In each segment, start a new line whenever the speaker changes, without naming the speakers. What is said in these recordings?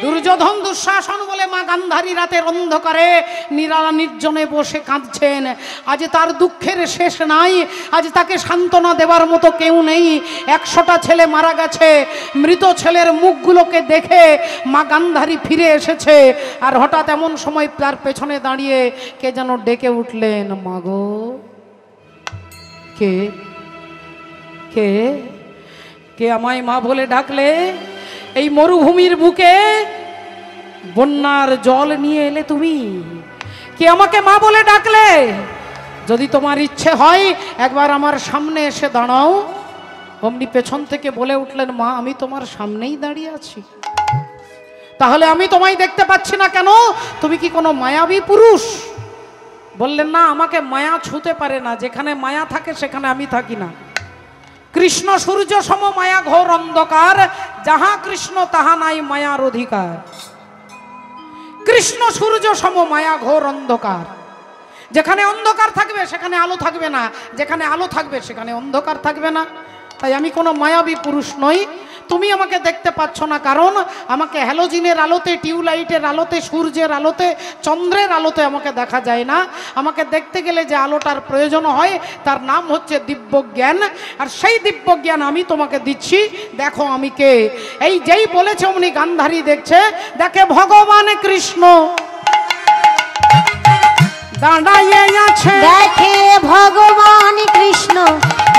দুর্যোধন দুঃশাসন বলে মা গান্ধারী রাতের অন্ধকারে নিরালা নির্জনে বসে কাঁদছেন। আজ তার দুঃখের শেষ নাই, আজ তাকে সান্ত্বনা দেওয়ার মতো কেউ নেই। 100টা ছেলে মারা গেছে, মৃত ছেলের মুখগুলোকে দেখে মা গান্ধারী ফিরে এসেছে। আর হঠাৎ এমন সময় তার পেছনে দাঁড়িয়ে কে যেন ডেকে উঠলেন, মাগো কে কে কে আমায় মা বলে ডাকলে? এই মরুভূমির বুকে বন্যার জল নিয়ে এলে তুমি, কে আমাকে মা বলে ডাকলে? যদি তোমার ইচ্ছে হয় একবার আমার সামনে এসে দাঁড়াও। অমনি পেছন থেকে বলে উঠলেন, মা আমি তোমার সামনেই দাঁড়িয়ে আছি, তাহলে আমি তোমায় দেখতে পাচ্ছি না কেন? তুমি কি কোনো মায়াবী পুরুষ? বললেন, না, আমাকে মায়া ছুঁতে পারে না, যেখানে মায়া থাকে সেখানে আমি থাকি না। কৃষ্ণ সূর্য সম মায়া ঘোর অন্ধকার, যাহা কৃষ্ণ তাহা নাই মায়ার অধিকার। কৃষ্ণ সূর্য সম মায়া ঘোর অন্ধকার, যেখানে অন্ধকার থাকবে সেখানে আলো থাকবে না, যেখানে আলো থাকবে সেখানে অন্ধকার থাকবে না। তাই আমি কোনো মায়াবী পুরুষ নই। তুমি আমাকে দেখতে পাচ্ছ না কারণ আমাকে হ্যালোজিনের আলোতে, টিউবলাইটের আলোতে, সূর্যের আলোতে, চন্দ্রের আলোতে আমাকে দেখা যায় না। আমাকে দেখতে গেলে যে আলোটার প্রয়োজন হয় তার নাম হচ্ছে দিব্যজ্ঞান, আর সেই দিব্যজ্ঞান আমি তোমাকে দিচ্ছি। দেখো আমি কে। এই যেই বলেছে অমনি গান্ধারী দেখছে, দেখে ভগবান কৃষ্ণ দাঁড়াইয়ে আছে,
দেখে ভগবান কৃষ্ণ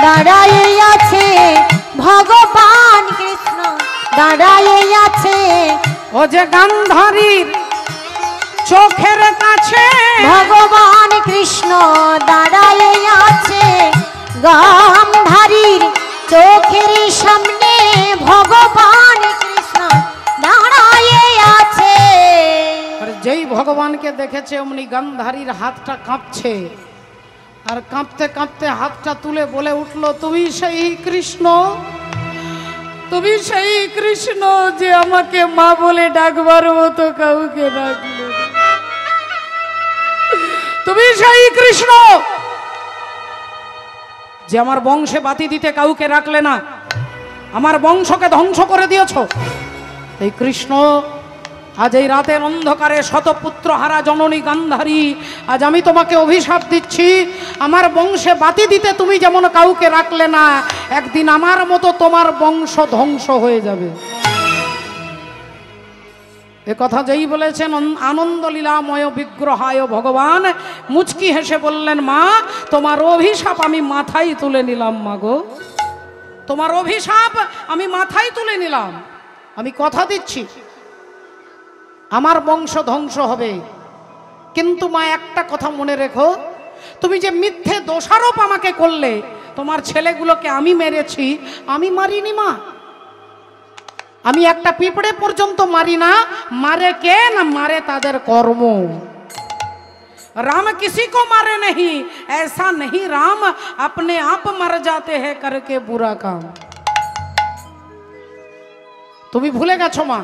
দাঁড়াইয়ে আছে, ভগবান কৃষ্ণ দাঁড়াইয়ে আছে।
ও যে গান্ধারীর চোখের কাছে
ভগবান কৃষ্ণ দাঁড়াইয়ে আছে, গান্ধারীর চোখের সামনে ভগবান কৃষ্ণ দাঁড়াইয়ে আছে।
আর যেই ভগবানকে দেখেছে অমনি গান্ধারীর হাতটা কাঁপছে, আর কাঁপতে কাঁপতে হাতটা তুলে বলে উঠল, তুমি সেই কৃষ্ণ, তুমি সেই কৃষ্ণ যে আমাকে মা বলে ডাকবার মতো কাউকে ডাকলে। তুমি সেই কৃষ্ণ যে আমার বংশে বাতি দিতে কাউকে রাখলে না, আমার বংশকে ধ্বংস করে দিয়েছ। এই কৃষ্ণ আজ এই রাতের অন্ধকারে শতপুত্র হারা জননী গান্ধারী, আজ আমি তোমাকে অভিশাপ দিচ্ছি। আমার বংশে বাতি দিতে তুমি যেমন কাউকে রাখলে না, একদিন আমার মতো তোমার বংশ ধ্বংস হয়ে যাবে। এ কথা যেই বলেছেন আনন্দ লীলাময় বিগ্রহায় ভগবান মুচকি হেসে বললেন, মা তোমার অভিশাপ আমি মাথায় তুলে নিলাম। মাগো তোমার অভিশাপ আমি মাথায় তুলে নিলাম। আমি কথা দিচ্ছি আমার বংশ ধ্বংস হবে, কিন্তু মা একটা কথা মনে রেখো, তুমি যে মিথ্যে দোষারোপ আমাকে করলে, তোমার ছেলেগুলোকে আমি মেরেছি, আমি মারিনি মা। আমি একটা পিঁপড়ে পর্যন্ত মারি না। মারে কে না, মারে তাদের কর্ম। राम किसी को मारे नहीं, ऐसा नहीं राम अपने आप मर जाते हैं करके बुरा काम। তুমি ভুলে গেছো মা,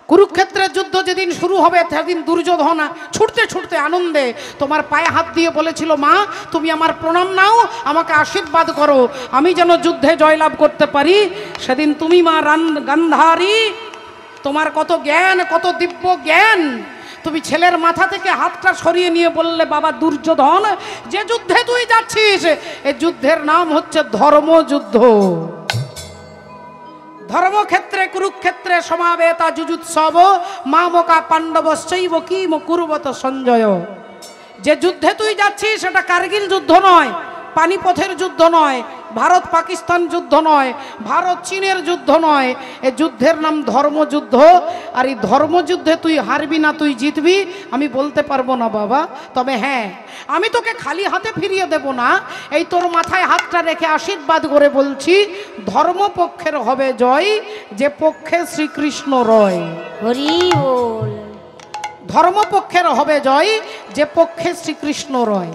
কুরুক্ষেত্রের যুদ্ধ যেদিন শুরু হবে সেদিন দুর্যোধন ছুটতে ছুটতে আনন্দে তোমার পায়ে হাত দিয়ে বলেছিল, মা তুমি আমার প্রণাম নাও, আমাকে আশীর্বাদ করো, আমি যেন যুদ্ধে জয়লাভ করতে পারি। সেদিন তুমি মা গান্ধারী, তোমার কত জ্ঞান, কত দিব্য জ্ঞান, তুমি ছেলের মাথা থেকে হাতটা সরিয়ে নিয়ে বললে, বাবা দুর্যোধন যে যুদ্ধে তুই যাচ্ছিস এই যুদ্ধের নাম হচ্ছে ধর্মযুদ্ধ। ধর্মক্ষেত্রে কুরুক্ষেত্রে সমাবেতা যুযুৎসব মামকা পাণ্ডবশ্চৈব কিম কুরুবত সঞ্জয়। যে যুদ্ধে তুই যাচ্ছিস সেটা কার্গিল যুদ্ধ নয়, পানিপথের যুদ্ধ নয়, ভারত পাকিস্তান যুদ্ধ নয়, ভারত চীনের যুদ্ধ নয়, এ যুদ্ধের নাম ধর্মযুদ্ধ। আর এই ধর্মযুদ্ধে তুই হারবি না তুই জিতবি আমি বলতে পারবো না বাবা, তবে হ্যাঁ আমি তোকে খালি হাতে ফিরিয়ে দেব না। এই তোর মাথায় হাতটা রেখে আশীর্বাদ করে বলছি, ধর্মপক্ষের হবে জয়, যে পক্ষে শ্রীকৃষ্ণ রয়।
হরি বল।
ধর্মপক্ষের হবে জয়, যে পক্ষে শ্রীকৃষ্ণ রয়।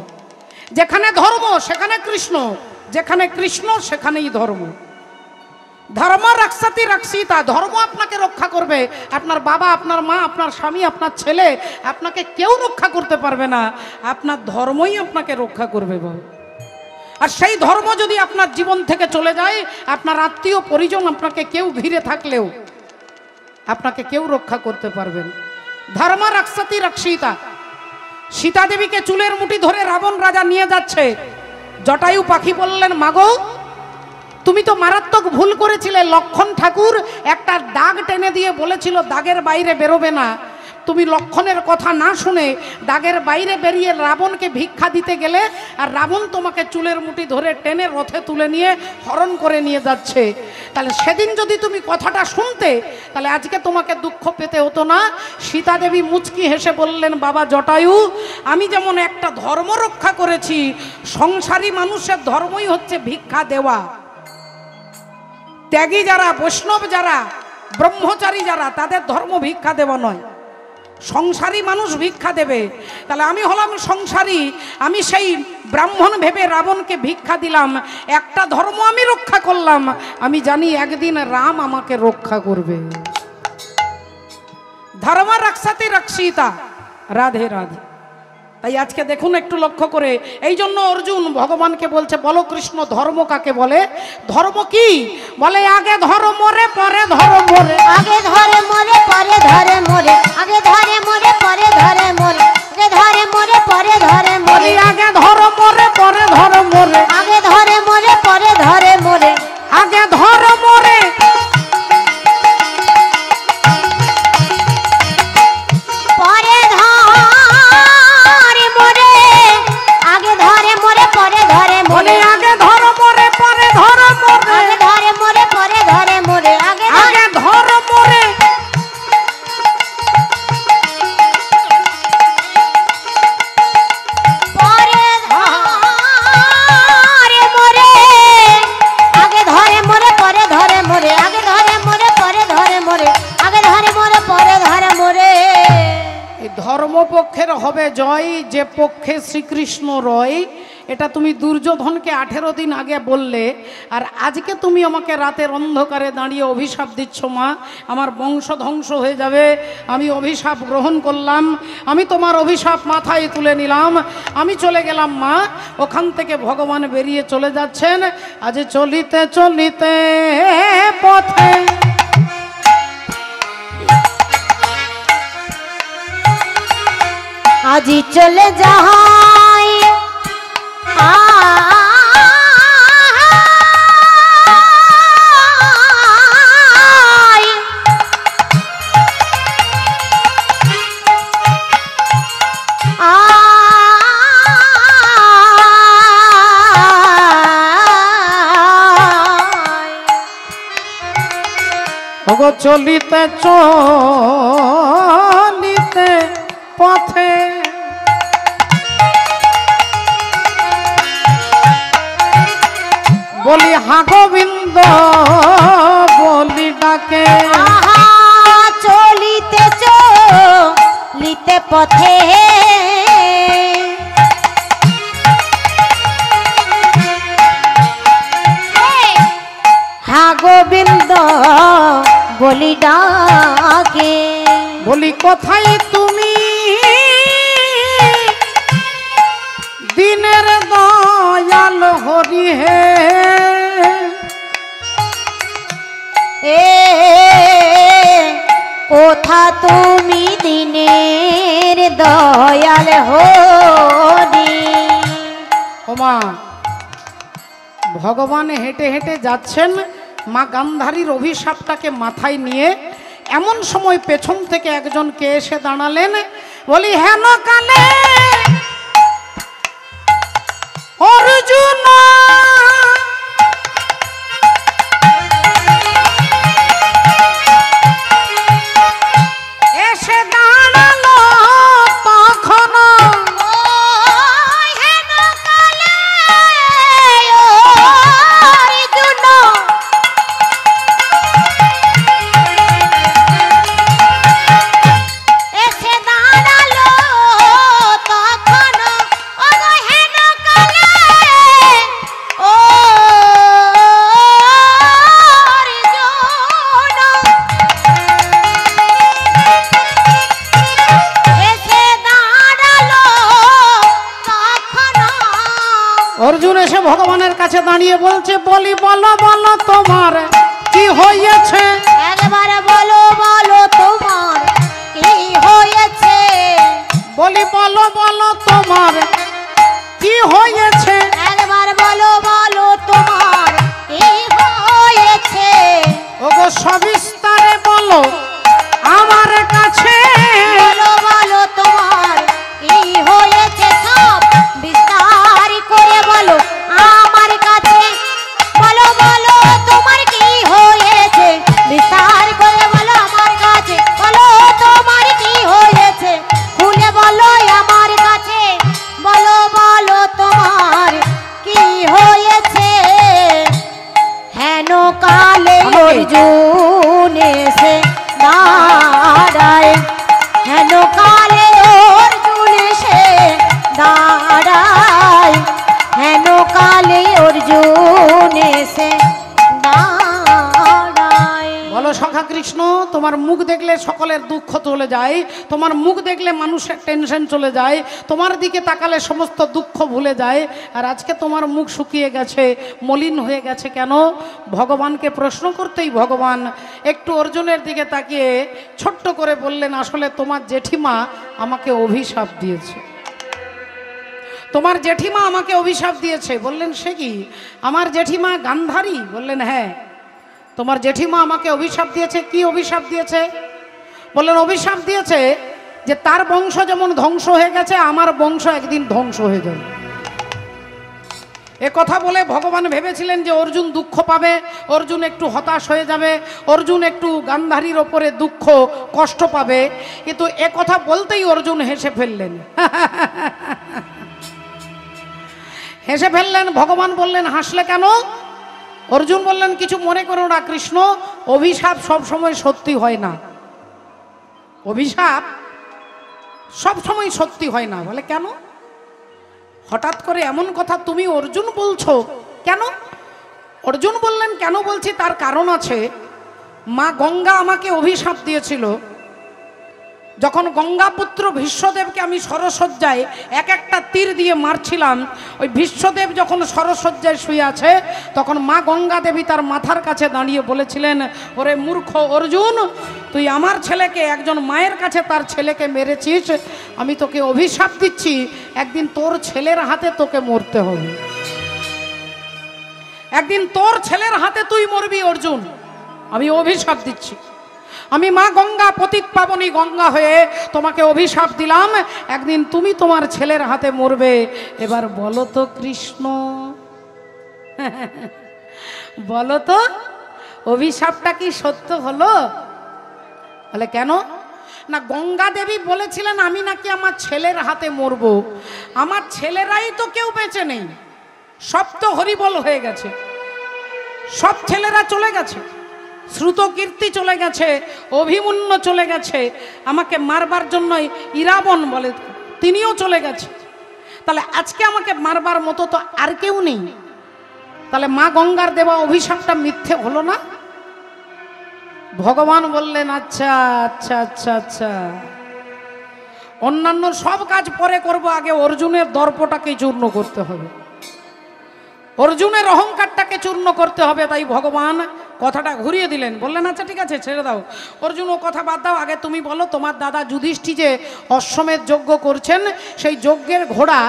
যেখানে ধর্ম সেখানে কৃষ্ণ, যেখানে কৃষ্ণ সেখানেই ধর্ম। ধর্ম রক্ষাতি রক্ষিতা, ধর্ম আপনাকে রক্ষা করবে। আপনার বাবা, আপনার মা, আপনার স্বামী, আপনার ছেলে, আপনাকে কেউ রক্ষা করতে পারবে না, আপনার ধর্মই আপনাকে রক্ষা করবে বল। আর সেই ধর্ম যদি আপনার জীবন থেকে চলে যায়, আপনার আত্মীয় পরিজন আপনাকে কেউ ঘিরে থাকলেও আপনাকে কেউ রক্ষা করতে পারবেন। ধর্ম রক্ষতি রক্ষিতা। সীতা দেবীকে চুলের মুঠি ধরে রাবণ রাজা নিয়ে যাচ্ছে। জটায়ু পাখি বললেন, মাগো তুমি তো মারাত্মক ভুল করেছিলে। লক্ষণ ঠাকুর একটা দাগ টেনে দিয়ে বলেছিল দাগের বাইরে বেরোবে না। তুমি লক্ষণের কথা না শুনে দাগের বাইরে বেরিয়ে রাবণকে ভিক্ষা দিতে গেলে, আর রাবণ তোমাকে চুলের মুঠি ধরে টেনে রথে তুলে নিয়ে হরণ করে নিয়ে যাচ্ছে। তাহলে সেদিন যদি তুমি কথাটা শুনতে, তাহলে আজকে তোমাকে দুঃখ পেতে হতো না। সীতা দেবী মুচকি হেসে বললেন, বাবা জটায়ু, আমি যেমন একটা ধর্ম রক্ষা করেছি, সংসারী মানুষের ধর্মই হচ্ছে ভিক্ষা দেওয়া। ত্যাগী যারা, বৈষ্ণব যারা, ব্রহ্মচারী যারা, তাদের ধর্ম ভিক্ষা দেওয়া নয়। সংসারী মানুষ ভিক্ষা দেবে। তাহলে আমি হলাম সংসারী, আমি সেই ব্রাহ্মণ ভেবে রাবণকে ভিক্ষা দিলাম। একটা ধর্ম আমি রক্ষা করলাম, আমি জানি একদিন রাম আমাকে রক্ষা করবে। ধর্ম রক্ষতি রক্ষিতা। রাধে রাধে। তাই আজকে দেখুন একটু লক্ষ্য করে, এই জন্য অর্জুন ভগবানকে বলছে, বলো কৃষ্ণ ধর্ম কাকে বলে? ধর্ম কি বলে? আগে ধরো মোরে, পরে ধরো মোরে।
আগে ধরে মোরে, পরে ধরে মোরে। আগে ধরে মোরে, পরে ধরে মোরে। আগে ধরে মোরে, পরে ধরে মোরে।
আগে ধরো মোরে, পরে ধরো মোরে।
আগে ধরে মোরে, পরে ধরে মোরে।
আগে ধরো মোরে,
পরে ধরে মোরে। আগে ধরে মোরে, পরে ধরে মোরে।
আগে ধরো মোরে, পরে ধরো মোরে।
আগে ধরে মোরে, পরে ধরে মোরে। আগে
ধরো মোরে,
পরে ধরে মোরে। আগে ধরে মোরে, পরে ধরে মোরে। আগে ধরে মোরে, পরে ধরে মোরে। আগে ধরে মোরে, পরে ধরে মোরে।
এই ধর্মপক্ষের হবে জয়, যে পক্ষে শ্রীকৃষ্ণ রয়। এটা তুমি দুর্যোধনকে 18 দিন আগে বললে, আর আজকে তুমি আমাকে রাতের অন্ধকারে দাঁড়িয়ে অভিশাপ দিচ্ছ, মা আমার বংশ ধ্বংস হয়ে যাবে। আমি অভিশাপ গ্রহণ করলাম, আমি তোমার অভিশাপ মাথায় তুলে নিলাম, আমি চলে গেলাম মা। ওখান থেকে ভগবান বেরিয়ে চলে যাচ্ছেন। আজ চলিতে চলিতে পথে
আজি চলে যাই
ওগো চলিতে চলিতে পথে বলি হা গোবিন্দ বলি ডাকে।
চলিতে চলিতে পথে হা গোবিন্দ বলি ডাকে।
বলি কোথায় তুমি দিনের দয়াল হরি হে?
কোথা তুমি দিনের দয়াল হরি?
ওমা, ভগবান হেঁটে হেঁটে যাচ্ছেন মা গান্ধারীর অভিশাপটাকে মাথায় নিয়ে। এমন সময় পেছন থেকে একজন কে এসে দাঁড়ালেন। বলি হেন কালে অর্জুন এসে দাঁড়ালো তখন। অর্জুন এসে ভগবানের কাছে দাঁড়িয়ে বলছে, বলি বলো বলো তোমার কি হয়েছে?
একবার বলো বলো তোমার কি হয়েছে?
বলি বলো বলো তোমার কি হয়েছে?
একবার বলো বলো তোমার কি হয়েছে?
ওগো সবিস্তারে বলো আমার কাছে।
বলো বলো তোমার কি হয়েছে? সব বিস্তার করে বলো আমার কাছে। বলো বলো তোমার কি হয়েছে? বিস্তার করে বলো আমার কাছে। বলো তোমার কি হয়েছে? খুলে বলো আমার কাছে। বলো বলো তোমার কি হয়েছে? হেন কালে অর্জুন এসে দাঁড়ায়। হেন কালে অর্জুন এসে দাঁড়ায়। হেন কালে অর্জুন এসে দাঁড়ায়।
বলো সখা কৃষ্ণ, তোমার মুখ দেখলে সকলের দুঃখ চলে যায়, তোমার মুখ দেখলে মানুষের টেনশন চলে যায়, তোমার দিকে তাকালে সমস্ত দুঃখ ভুলে যায়। আর আজকে তোমার মুখ শুকিয়ে গেছে, মলিন হয়ে গেছে কেন? ভগবানকে প্রশ্ন করতেই ভগবান একটু অর্জুনের দিকে তাকিয়ে ছোট্ট করে বললেন, আসলে তোমার জেঠিমা আমাকে অভিশাপ দিয়েছে। তোমার জেঠিমা আমাকে অভিশাপ দিয়েছে। বললেন সে কি? আমার জেঠিমা গান্ধারী? বললেন হ্যাঁ। তোমার জেঠিমা আমাকে অভিশাপ দিয়েছে। কি অভিশাপ দিয়েছে? বললেন অভিশাপ দিয়েছে যে তার বংশ যেমন ধ্বংস হয়ে গেছে, আমার বংশ একদিন ধ্বংস হয়ে যাবে। এ কথা বলে ভগবান ভেবেছিলেন যে অর্জুন দুঃখ পাবে, অর্জুন একটু হতাশ হয়ে যাবে, অর্জুন একটু গান্ধারীর ওপরে দুঃখ কষ্ট পাবে, কিন্তু এ কথা বলতেই অর্জুন হেসে ফেললেন। হেসে ফেললেন। ভগবান বললেন হাসলে কেন? অর্জুন বললেন কিছু মনে করো না কৃষ্ণ, অভিশাপ সব সময় সত্যি হয় না। অভিশাপ সব সময় সত্যি হয় না। বলে কেন? হঠাৎ করে এমন কথা তুমি অর্জুন বলছো কেন? অর্জুন বললেন কেন বলছি তার কারণ আছে। মা গঙ্গা আমাকে অভিশাপ দিয়েছিল। যখন গঙ্গাপুত্র ভীষ্মদেবকে আমি সরসজ্জায় এক একটা তীর দিয়ে মারছিলাম, ওই ভীষ্মদেব যখন সরসজ্জায় শুয়ে আছে, তখন মা গঙ্গা দেবী তার মাথার কাছে দাঁড়িয়ে বলেছিলেন, ওরে মূর্খ অর্জুন, তুই আমার ছেলেকে, একজন মায়ের কাছে তার ছেলেকে মেরেছিস, আমি তোকে অভিশাপ দিচ্ছি, একদিন তোর ছেলের হাতে তোকে মরতে হবে। একদিন তোর ছেলের হাতে তুই মরবি অর্জুন, আমি অভিশাপ দিচ্ছি। আমি মা গঙ্গা, পতিত পাবনী গঙ্গা হয়ে তোমাকে অভিশাপ দিলাম, একদিন তুমি তোমার ছেলের হাতে মরবে। এবার বলো তো কৃষ্ণ, বলো তো অভিশাপটা কি সত্য হলো? বলে কেন? না গঙ্গা দেবী বলেছিলেন আমি নাকি আমার ছেলের হাতে মরব। আমার ছেলেরাই তো কেউ বেঁচে নেই, সব তো হরিবল হয়ে গেছে, সব ছেলেরা চলে গেছে, শ্রুতকীর্তি চলে গেছে, অভিমন্যু চলে গেছে, আমাকে মারবার জন্য ইরাবণ বলে তিনিও চলে গেছে। তাহলে আজকে আমাকে মারবার মতো তো আর কেউ নেই। তাহলে মা গঙ্গার দেওয়া অভিশাপটা মিথ্যে হলো না? ভগবান বললেন আচ্ছা আচ্ছা আচ্ছা আচ্ছা, অন্যান্য সব কাজ পরে করব, আগে অর্জুনের দর্পটাকে চূর্ণ করতে হবে, অর্জুনের অহংকারটাকে চূর্ণ করতে হবে। তাই ভগবান কথাটা ঘুরিয়ে দিলেন, বললেন আচ্ছা ঠিক আছে ছেড়ে দাও অর্জুন, ও কথা বাদ দাও, আগে তুমি বলো তোমার দাদা যুধিষ্ঠির যে অশ্বমেধ যজ্ঞ করছেন, সেই যজ্ঞের ঘোড়া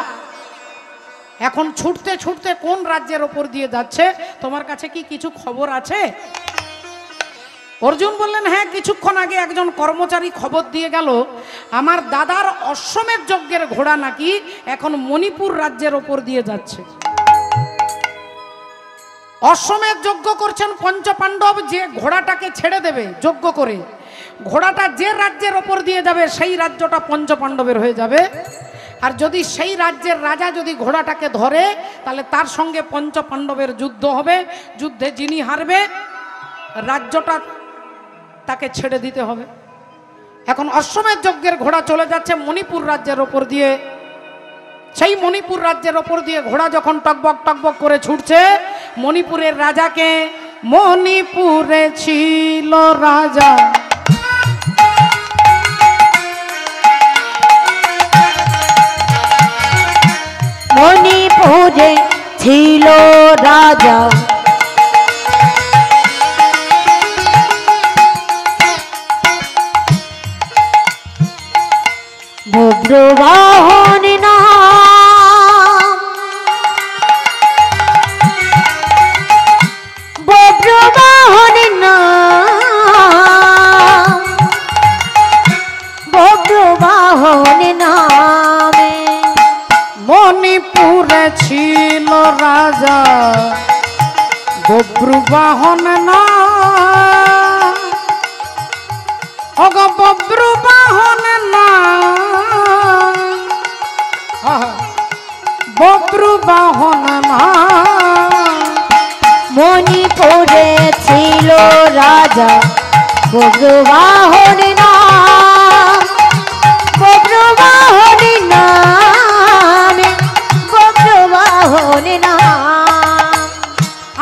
এখন ছুটতে ছুটতে কোন রাজ্যের ওপর দিয়ে যাচ্ছে, তোমার কাছে কি কিছু খবর আছে? অর্জুন বললেন হ্যাঁ, কিছুক্ষণ আগে একজন কর্মচারী খবর দিয়ে গেল আমার দাদার অশ্বমেধ যজ্ঞের ঘোড়া নাকি এখন মণিপুর রাজ্যের ওপর দিয়ে যাচ্ছে। অশ্বমেধ যজ্ঞ করছেন পঞ্চপাণ্ডব, যে ঘোড়াটাকে ছেড়ে দেবে যজ্ঞ করে, ঘোড়াটা যে রাজ্যের ওপর দিয়ে যাবে সেই রাজ্যটা পঞ্চপাণ্ডবের হয়ে যাবে। আর যদি সেই রাজ্যের রাজা যদি ঘোড়াটাকে ধরে, তাহলে তার সঙ্গে পঞ্চপাণ্ডবের যুদ্ধ হবে, যুদ্ধে যিনি হারবে রাজ্যটা তাকে ছেড়ে দিতে হবে। এখন অশ্বমেধ যজ্ঞের ঘোড়া চলে যাচ্ছে মণিপুর রাজ্যের ওপর দিয়ে। সেই মণিপুর রাজ্যের ওপর দিয়ে ঘোড়া যখন টকবক টকবক করে ছুটছে, মণিপুরের রাজাকে, মণিপুরে ছিল রাজা,
মণিপুরে ছিল রাজা, বব্রবাহন নাম বব্রবাহন নাম বব্রবাহন নামে
মণিপুরে ছিল রাজা বব্রুবাহন না অগ বব্রুবাহন না বব্রুবাহন না
মণিপুরে ছিল রাজা বব্রবাহন নাম বব্রবাহন নামে বব্রবাহন নাম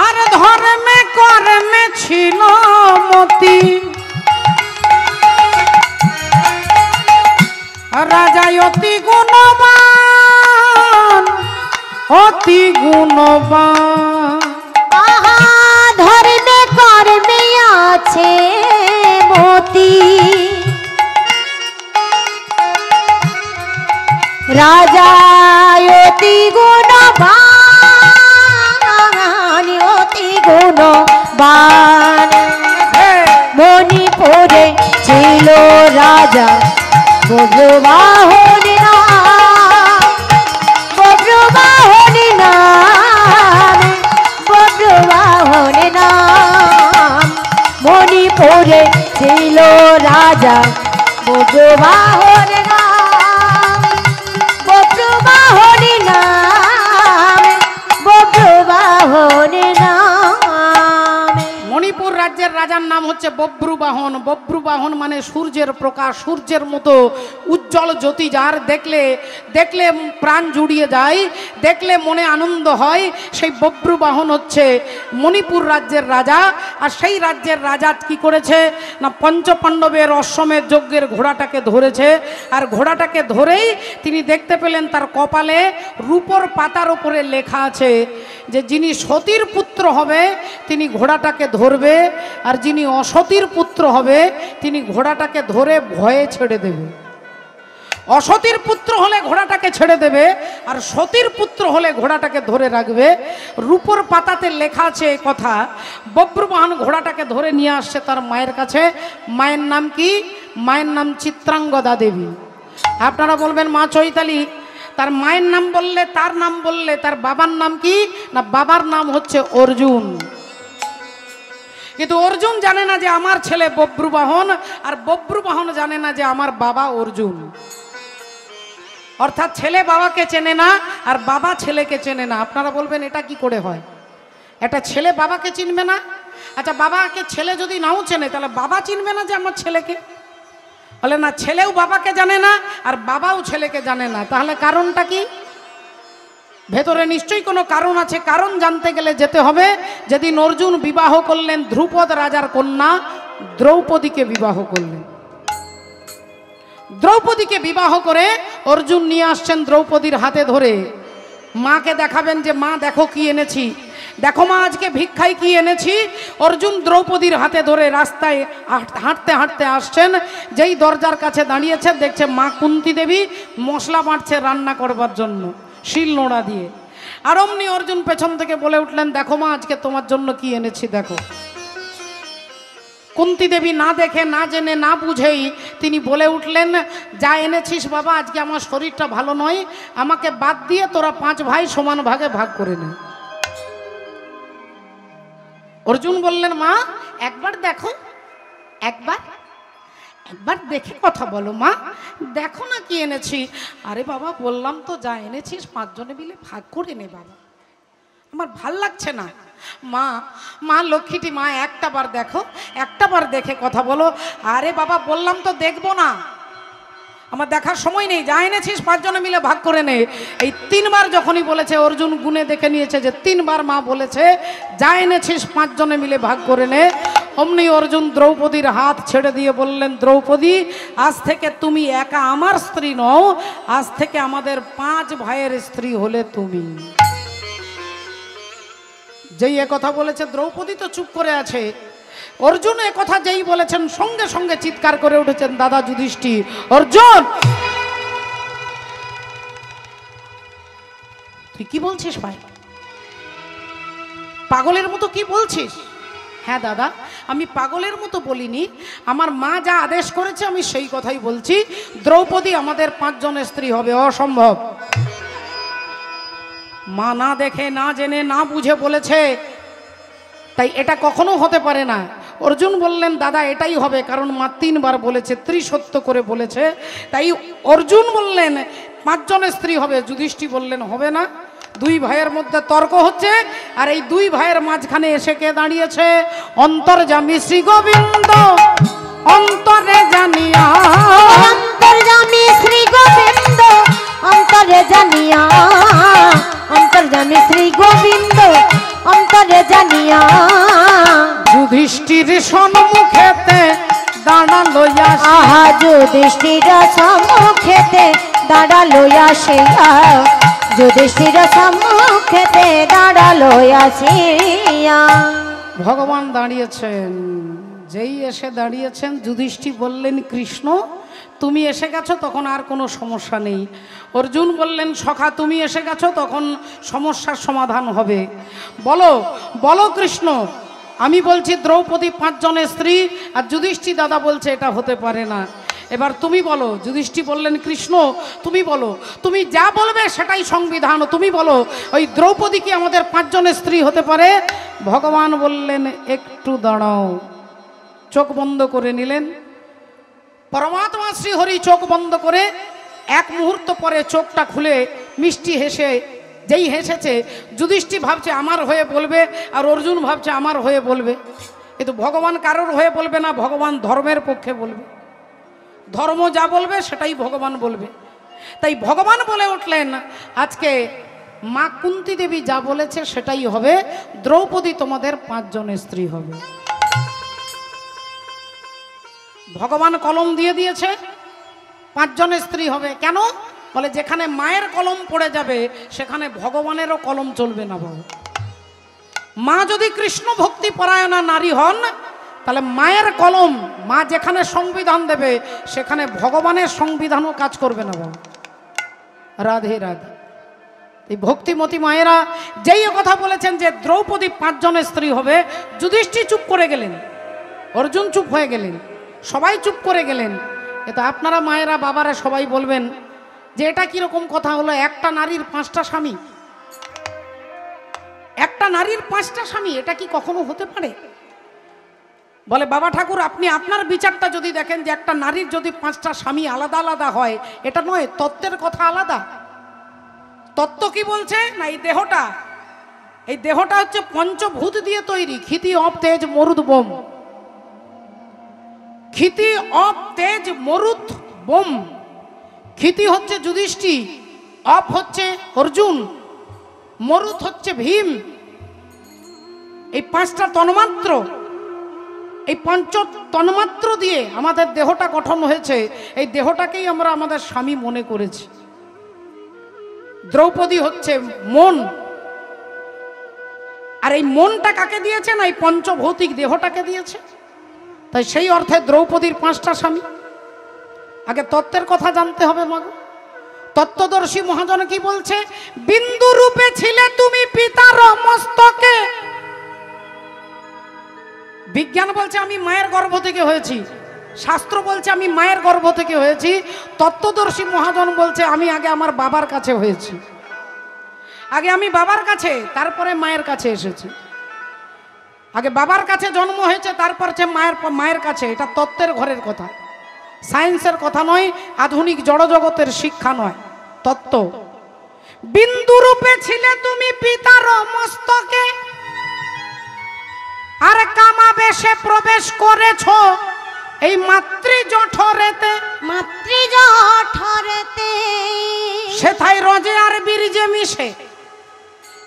আর ধর্মে কর্মে ছিল মতি রাজা অতি গুণবান অতি গুণবান
আহা ধর্মে কর্মে আছে মতি রাজা অতি গুণবান অতি গুণবান মণিপুরে ছিল রাজা বব্রবাহন নাম বব্রবাহন নাম বব্রবাহন নাম মণিপুরে ছিল রাজা বব্রবাহন নাম বব্রবাহন নাম বব্রবাহন নাম
মণিপুর রাজ্যের রাজার নাম হচ্ছে বব্রুবাহন। বব্রুবাহন মানে সূর্যের প্রকাশ, সূর্যের মতো উজ্জ্বল জ্যোতি, যার দেখলে দেখলে প্রাণ জুড়িয়ে যায়, দেখলে মনে আনন্দ হয়, সেই বব্রুবাহন হচ্ছে মণিপুর রাজ্যের রাজা। আর সেই রাজ্যের রাজা কি করেছে না, পঞ্চপাণ্ডবের অশ্বমেধ যজ্ঞের ঘোড়াটাকে ধরেছে। আর ঘোড়াটাকে ধরেই তিনি দেখতে পেলেন তার কপালে রূপোর পাতার উপরে লেখা আছে যে যিনি সতীর পুত্র হবে তিনি ঘোড়াটাকে ধরবে, আর যিনি অসতীর পুত্র হবে তিনি ঘোড়াটাকে ধরে ভয়ে ছেড়ে দেবে। অসতীর পুত্র হলে ঘোড়াটাকে ছেড়ে দেবে, আর সতীর পুত্র হলে ঘোড়াটাকে ধরে রাখবে। রূপোর পাতাতে লেখা আছে এই কথা। বব্রুবাহন ঘোড়াটাকে ধরে নিয়ে আসছে তার মায়ের কাছে। মায়ের নাম কি? মায়ের নাম চিত্রাঙ্গদা দেবী। আপনারা বলবেন মা চৈতালি, তার মায়ের নাম বললে, তার নাম বললে, তার বাবার নাম কি না? বাবার নাম হচ্ছে অর্জুন। কিন্তু অর্জুন জানে না যে আমার ছেলে বব্রুবাহন, আর বব্রুবাহন জানে না যে আমার বাবা অর্জুন। অর্থাৎ ছেলে বাবাকে চেনে না, আর বাবা ছেলেকে চেনে না। আপনারা বলবেন এটা কি করে হয়? একটা ছেলে বাবাকে চিনবে না? আচ্ছা, বাবাকে ছেলে যদি নাও চেনে তাহলে বাবা চিনবে না যে আমার ছেলেকে? বলে না, ছেলেও বাবাকে জানে না আর বাবাও ছেলেকে জানে না। তাহলে কারণটা কি? ভেতরে নিশ্চয়ই কোনো কারণ আছে। কারণ জানতে গেলে যেতে হবে যেদিন অর্জুন বিবাহ করলেন ধ্রুপদ রাজার কন্যা দ্রৌপদীকে বিবাহ করলেন। দ্রৌপদীকে বিবাহ করে অর্জুন নিয়ে আসছেন দ্রৌপদীর হাতে ধরে। মাকে দেখাবেন যে মা দেখো কি এনেছি, দেখো মা আজকে ভিক্ষায় কি এনেছি। অর্জুন দ্রৌপদীর হাতে ধরে রাস্তায় হাঁটতে হাঁটতে আসছেন। যেই দরজার কাছে দাঁড়িয়েছে দেখছে মা কুন্তি দেবী মশলা বাঁটছে রান্না করবার জন্য শিল নোড়া দিয়ে। আর অমনি অর্জুন পেছন থেকে বলে উঠলেন, দেখো মা আজকে তোমার জন্য কি এনেছি দেখো। কুন্তি দেবী না দেখে, না জেনে, না বুঝেই তিনি বলে উঠলেন, যা এনেছিস বাবা, আজকে আমার শরীরটা ভালো নয়, আমাকে বাদ দিয়ে তোরা 5 ভাই সমান ভাগে ভাগ করে নে। অর্জুন বললেন, মা একবার দেখো, একবার দেখে কথা বলো মা, দেখো না কি এনেছি। আরে বাবা বললাম তো, যা এনেছিস 5 জনে মিলে ভাগ করে নে বাবা, আমার ভাল লাগছে না। মা লক্ষ্মীটি মা একটা বার দেখো, একটা বার দেখে কথা বলো। আরে বাবা বললাম তো দেখবো না, আমার দেখার সময় নেই, যা এনেছিস 5 জনে মিলে ভাগ করে নে। এই 3 বার যখনই বলেছে, অর্জুন গুনে দেখে নিয়েছে যে 3 বার মা বলেছে যা এনেছিস 5 জনে মিলে ভাগ করে নে। অমনি অর্জুন দ্রৌপদীর হাত ছেড়ে দিয়ে বললেন, দ্রৌপদী আজ থেকে তুমি একা আমার স্ত্রী নও, আজ থেকে আমাদের 5 ভাইয়ের স্ত্রী হলে তুমি। যেই একথা বলেছে দ্রৌপদী তো চুপ করে আছে। অর্জুন একথা যেই বলেছেন সঙ্গে সঙ্গে চিৎকার করে উঠেছেন, দাদা যুধিষ্ঠির, অর্জুন তুই কি বলছিস ভাই, পাগলের মতো কি বলছিস? হ্যাঁ দাদা, আমি পাগলের মতো বলিনি, আমার মা যা আদেশ করেছে আমি সেই কথাই বলছি। দ্রৌপদী আমাদের 5 জনের স্ত্রী হবে, অসম্ভব। মা না দেখে, না জেনে, না বুঝে বলেছে, তাই এটা কখনো হতে পারে না। অর্জুন বললেন দাদা এটাই হবে, কারণ মা 3 বার বলেছে, ত্রিসত্য করে বলেছে। তাই অর্জুন বললেন 5 জনের স্ত্রী হবে। যুধিষ্ঠির বললেন হবে না। 2 ভাইয়ের মধ্যে তর্ক হচ্ছে, আর এই 2 ভাইয়ের মাঝখানে এসে কে দাঁড়িয়েছে? অন্তর্যামী শ্রী গোবিন্দ অন্তরে জানিয়া,
অন্তর্যামী শ্রী গোবিন্দ অন্তরে জানিয়া, অন্তর্যামী শ্রী গোবিন্দ অন্তরে জানিয়া,
যুধিষ্ঠির সম্মুখেতে দাঁড়ালো আসিয়া,
আহা যুধিষ্ঠির সম্মুখেতে দাঁড়ালো আসিয়া, যুধিষ্ঠির সম্মুখেতে দাঁড়ালো আসিয়া।
ভগবান দাঁড়িয়েছেন। যেই এসে দাঁড়িয়েছেন, যুধিষ্ঠির বললেন কৃষ্ণ তুমি এসে গেছো, তখন আর কোনো সমস্যা নেই। অর্জুন বললেন সখা তুমি এসে গেছো, তখন সমস্যার সমাধান হবে। বলো বলো কৃষ্ণ। আমি বলছি দ্রৌপদী 5 জনের স্ত্রী, আর যুধিষ্ঠির দাদা বলছে এটা হতে পারে না। এবার তুমি বলো। যুধিষ্ঠির বললেন কৃষ্ণ তুমি বলো, তুমি যা বলবে সেটাই সংবিধান। তুমি বলো ওই দ্রৌপদী কি আমাদের 5 জনের স্ত্রী হতে পারে? ভগবান বললেন একটু দাঁড়াও। চোখ বন্ধ করে নিলেন। পরমাত্মা শ্রীহরি চোখ বন্ধ করে 1 মুহূর্ত পরে চোখটা খুলে মিষ্টি হেসে, যেই হেসেছে যুধিষ্ঠির ভাবছে আমার হয়ে বলবে, আর অর্জুন ভাবছে আমার হয়ে বলবে। কিন্তু ভগবান কারোর হয়ে বলবে না, ভগবান ধর্মের পক্ষে বলবে। ধর্ম যা বলবে সেটাই ভগবান বলবে। তাই ভগবান বলে উঠলেন আজকে মা কুন্তী দেবী যা বলেছে সেটাই হবে। দ্রৌপদী তোমাদের 5 জনের স্ত্রী হবে। ভগবান কলম দিয়ে দিয়েছে, 5 জনের স্ত্রী হবে। কেন? বলে যেখানে মায়ের কলম পড়ে যাবে সেখানে ভগবানেরও কলম চলবে না। বাবা, মা যদি কৃষ্ণ ভক্তি পরায়ণা নারী হন, তাহলে মায়ের কলম, মা যেখানে সংবিধান দেবে সেখানে ভগবানের সংবিধানও কাজ করবে না। বাবা, রাধে রাধে। এই ভক্তিমতী মায়েরা যেই কথা বলেছেন যে দ্রৌপদী 5 জনের স্ত্রী হবে, যুধিষ্ঠির চুপ করে গেলেন, অর্জুন চুপ হয়ে গেলেন, সবাই চুপ করে গেলেন। এটা আপনারা মায়েরা বাবারা সবাই বলবেন যে এটা কিরকম কথা হলো? একটা নারীর 5টা স্বামী, একটা নারীর 5টা স্বামী, এটা কি কখনো হতে পারে? বলে বাবা ঠাকুর আপনি আপনার বিচারটা যদি দেখেন যে একটা নারীর যদি 5টা স্বামী আলাদা আলাদা হয়, এটা নয়, তত্ত্বের কথা আলাদা। তত্ত্ব কি বলছে না, এই দেহটা হচ্ছে পঞ্চভূত দিয়ে তৈরি। ক্ষিতি অপ তেজ মরুদ বোম, ক্ষিতি অপ তেজ মরুদ বোম। ক্ষিতি হচ্ছে যুধিষ্ঠির, অপ হচ্ছে অর্জুন, মরুদ হচ্ছে ভীম। এই 5টা তন্মাত্র, এই 5 তন্মাত্র দিয়ে আমাদের দেহটা গঠন হয়েছে। এই দেহটাকেই আমরা আমাদের স্বামী মনে করেছি। দ্রৌপদী হচ্ছে মন, আর এই মনটা কাকে দিয়েছে না, এই পঞ্চভৌতিক দেহটাকে দিয়েছে। তাই সেই অর্থে দ্রৌপদীর 5টা স্বামী। আগে তত্ত্বের কথা জানতে হবে। মাগো, তত্ত্বদর্শী মহাজন কি বলছে? বিন্দু রূপে ছিলে তুমি পিতার মস্তকে। বিজ্ঞান বলছে আমি মায়ের গর্ভ থেকে হয়েছি, শাস্ত্র বলছে আমি মায়ের গর্ভ থেকে হয়েছি। তত্ত্বদর্শী মহাজন বলছে আমি আগে আমার বাবার কাছে হয়েছি, আগে আমি বাবার কাছে, তারপরে মায়ের কাছে এসেছি। আগে বাবার কাছে জন্ম হয়েছে, তারপর মায়ের কাছে। এটা তত্ত্বের ঘরের কথা, সায়েন্সের কথা নয়, আধুনিক জড়জগতের শিক্ষা নয়, তত্ত্ব। বিন্দু রূপে ছিলে তুমি পিতার মস্তকে, আর কামাবেশে প্রবেশ করেছো এই মাতৃজঠরেতে।
মাতৃজঠরেতে
সেথায় রজে আর বীর্যে মিশে